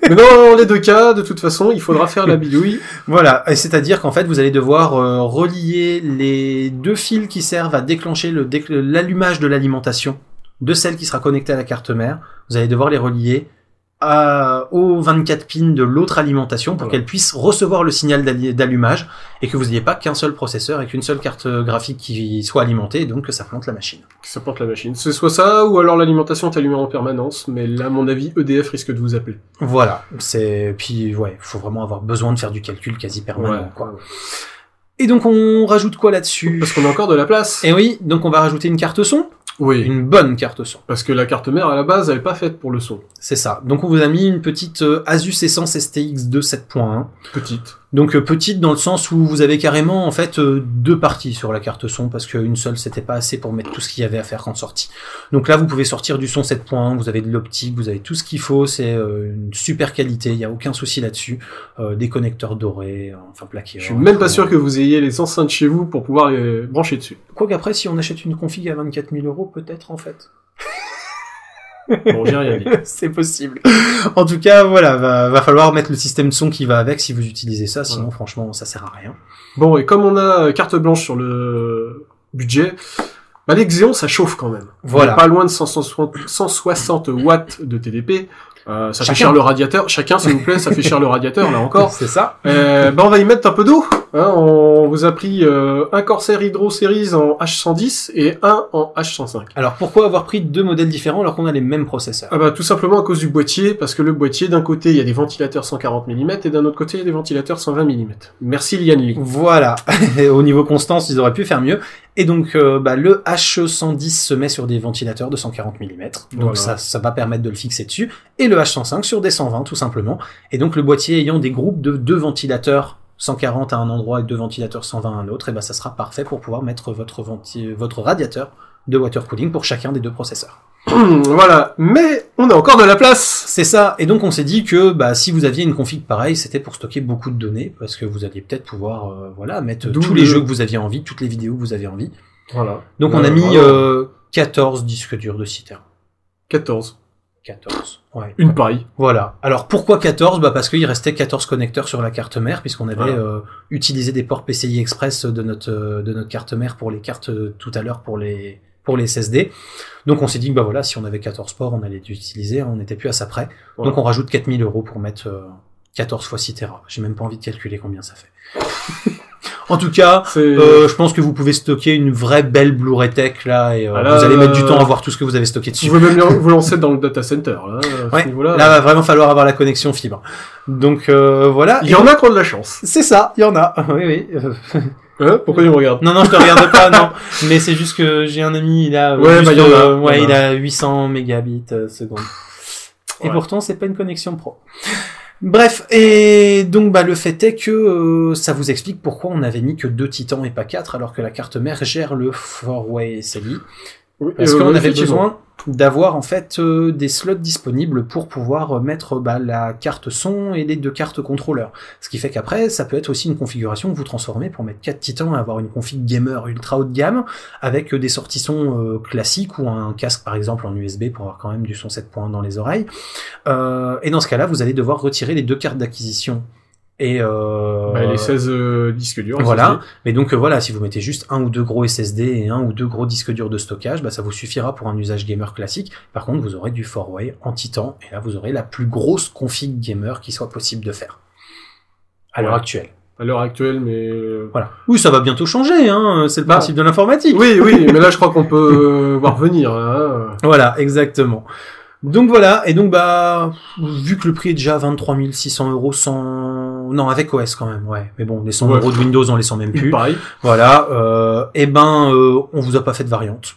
Mais dans les 2 cas, de toute façon, il faudra faire la bidouille. Voilà, et c'est-à-dire qu'en fait, vous allez devoir relier les 2 fils qui servent à déclencher l'allumage de l'alimentation de celle qui sera connectée à la carte mère. Vous allez devoir les relier aux 24 pins de l'autre alimentation pour Voilà. qu'elle puisse recevoir le signal d'allumage et que vous n'ayez pas qu'un seul processeur et qu'une seule carte graphique qui soit alimentée et donc que ça plante la machine. Ça porte la machine. C'est soit ça, ou alors l'alimentation est allumée en permanence. Mais là, à mon avis, EDF risque de vous appeler. Voilà, puis ouais, faut vraiment avoir besoin de faire du calcul quasi permanent, quoi. Et donc on rajoute quoi là-dessus? Parce qu'on a encore de la place. Et oui, donc on va rajouter une carte son, Oui. une bonne carte son. Parce que la carte mère, à la base, elle est pas faite pour le son. C'est ça. Donc on vous a mis une petite Asus Essence STX 2 7.1. Petite. Donc petite dans le sens où vous avez carrément en fait 2 parties sur la carte son parce qu'une seule c'était pas assez pour mettre tout ce qu'il y avait à faire quand sorti. Donc là vous pouvez sortir du son 7.1, vous avez de l'optique, vous avez tout ce qu'il faut, c'est une super qualité, il y a aucun souci là-dessus. Des connecteurs dorés, enfin plaqués. Je suis même pas sûr que vous ayez les enceintes chez vous pour pouvoir les brancher dessus. Quoi qu'après si on achète une config à 24 000 € peut-être en fait. Bon, j'ai rien dit. C'est possible. En tout cas, voilà, va falloir mettre le système de son qui va avec si vous utilisez ça, sinon franchement ça sert à rien. Bon, et comme on a carte blanche sur le budget, les Xeon ça chauffe quand même. Voilà. On est pas loin de 160 watts de TDP. Ça fait Chacun. cher le radiateur. Chacun, s'il vous plaît, ça fait cher le radiateur, là encore. C'est ça. On va y mettre un peu d'eau. Hein, on vous a pris un Corsair Hydro Series en H110 et un en H105. Alors pourquoi avoir pris 2 modèles différents alors qu'on a les mêmes processeurs? Tout simplement à cause du boîtier, parce que le boîtier, d'un côté, il y a des ventilateurs 140 mm et d'un autre côté, il y a des ventilateurs 120 mm. Merci Lian Li. Voilà. Et au niveau constance, ils auraient pu faire mieux. Et donc, le H110 se met sur des ventilateurs de 140 mm. Donc Voilà. ça va permettre de le fixer dessus. Et le H105 sur des 120, tout simplement. Et donc, le boîtier ayant des groupes de 2 ventilateurs 140 à un endroit et 2 ventilateurs 120 à un autre, et ça sera parfait pour pouvoir mettre votre radiateur de water cooling pour chacun des 2 processeurs. Voilà, mais on a encore de la place. C'est ça. Et donc on s'est dit que bah si vous aviez une config pareille, c'était pour stocker beaucoup de données, parce que vous alliez peut-être pouvoir voilà mettre tous les jeux que vous aviez envie, toutes les vidéos que vous avez envie. Voilà. Donc on a mis voilà. 14 disques durs de Citerne. 14. 14. Ouais. Une paille. Voilà. Alors pourquoi 14 ? Bah parce qu'il restait 14 connecteurs sur la carte mère, puisqu'on avait utilisé des ports PCI Express de notre carte mère pour les cartes tout à l'heure pour les SSD. Donc on s'est dit que bah voilà, si on avait 14 ports, on allait l'utiliser, on n'était plus à ça près. Voilà. Donc on rajoute 4000 € pour mettre 14 fois 6 Tera. J'ai même pas envie de calculer combien ça fait. En tout cas, je pense que vous pouvez stocker une vraie belle Blu-ray Tech là, et vous allez mettre du temps à voir tout ce que vous avez stocké dessus. Vous pouvez même vous lancer dans le data center là. Ouais, là va vraiment falloir avoir la connexion fibre. Donc voilà. Il y en a qui ont de la chance. C'est ça, il y en a. Oui. Pourquoi tu me regardes ? Non, je te regarde pas, non. Mais c'est juste que j'ai un ami, il a, il a 800 mégabits seconde. Et pourtant, c'est pas une connexion pro. Bref, et donc bah le fait est que ça vous explique pourquoi on avait mis que 2 titans et pas 4, alors que la carte mère gère le 4-way SLI. Oui, parce qu'on avait besoin d'avoir en fait des slots disponibles pour pouvoir mettre la carte son et les 2 cartes contrôleurs. Ce qui fait qu'après, ça peut être aussi une configuration que vous transformez pour mettre 4 titans et avoir une config gamer ultra haut de gamme avec des sortissons classiques ou un casque par exemple en USB pour avoir quand même du son 7 points dans les oreilles. Et dans ce cas-là, vous allez devoir retirer les 2 cartes d'acquisition. Et les 16 disques durs. Voilà. Mais donc voilà, si vous mettez juste 1 ou 2 gros SSD et 1 ou 2 gros disques durs de stockage, ça vous suffira pour un usage gamer classique. Par contre, vous aurez du 4-way en titan et là vous aurez la plus grosse config gamer qui soit possible de faire. À l'heure actuelle. À l'heure actuelle, mais voilà. Oui, ça va bientôt changer, hein. C'est le principe de l'informatique. Oui, mais là je crois qu'on peut voir venir. Hein. Voilà, exactement. Donc voilà, et donc vu que le prix est déjà 23 600 € sans... Non, avec OS quand même, ouais. Mais bon, les 100 € de Windows, on les sent même plus. Pareil. Voilà, on vous a pas fait de variante.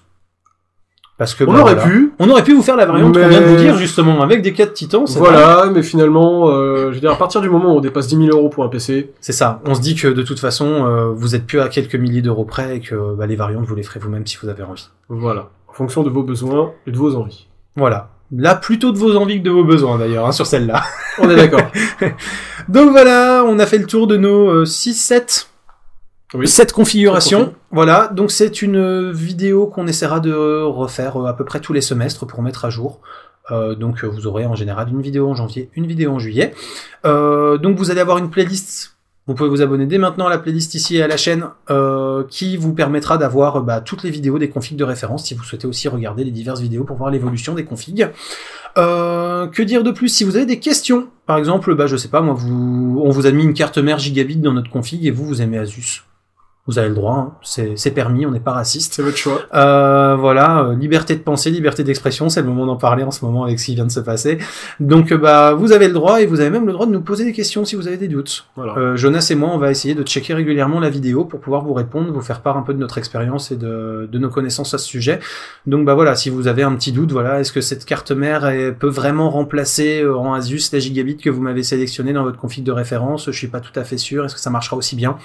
Parce que, on aurait pu vous faire la variante qu'on vient de vous dire, justement, avec des 4 titans. Voilà, mais finalement, je veux dire, à partir du moment où on dépasse 10 000 € pour un PC. C'est ça. On se dit que, de toute façon, vous êtes plus à quelques milliers d'euros près et que, les variantes, vous les ferez vous-même si vous avez envie. Voilà. En fonction de vos besoins et de vos envies. Voilà. Là, plutôt de vos envies que de vos besoins, d'ailleurs, sur celle-là. On est d'accord. Donc voilà, on a fait le tour de nos 7 configurations. Voilà, donc c'est une vidéo qu'on essaiera de refaire à peu près tous les semestres pour mettre à jour. Donc vous aurez en général une vidéo en janvier, une vidéo en juillet. Donc vous allez avoir une playlist. Vous pouvez vous abonner dès maintenant à la playlist ici à la chaîne qui vous permettra d'avoir toutes les vidéos des configs de référence si vous souhaitez aussi regarder les diverses vidéos pour voir l'évolution des configs. Que dire de plus ? Si vous avez des questions, par exemple, je sais pas moi, on vous a mis une carte mère gigabit dans notre config et vous aimez Asus. Vous avez le droit, hein. C'est permis, on n'est pas raciste. C'est votre choix. Voilà, liberté de pensée, liberté d'expression, c'est le moment d'en parler en ce moment avec ce qui vient de se passer. Donc vous avez le droit et vous avez même le droit de nous poser des questions si vous avez des doutes. Voilà. Jonas et moi, on va essayer de checker régulièrement la vidéo pour pouvoir vous répondre, vous faire part un peu de notre expérience et de nos connaissances à ce sujet. Donc voilà, si vous avez un petit doute, voilà, est-ce que cette carte mère peut vraiment remplacer en Asus la gigabit que vous m'avez sélectionnée dans votre config de référence ? Je suis pas tout à fait sûr. Est-ce que ça marchera aussi bien ?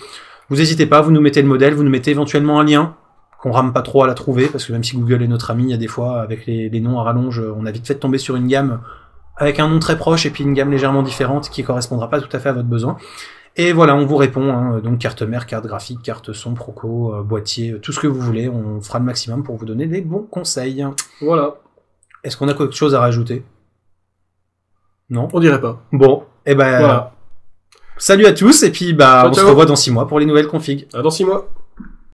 Vous n'hésitez pas, vous nous mettez le modèle, vous nous mettez éventuellement un lien, qu'on rame pas trop à la trouver, parce que même si Google est notre ami, il y a des fois, avec les noms à rallonge, on a vite fait de tomber sur une gamme avec un nom très proche et puis une gamme légèrement différente qui correspondra pas tout à fait à votre besoin. Et voilà, on vous répond, hein, donc carte mère, carte graphique, carte son, Proco, boîtier, tout ce que vous voulez, on fera le maximum pour vous donner des bons conseils. Voilà. Est-ce qu'on a quelque chose à rajouter ? Non ? On dirait pas. Bon, voilà. Salut à tous, et puis on se revoit dans 6 mois pour les nouvelles configs. À dans 6 mois.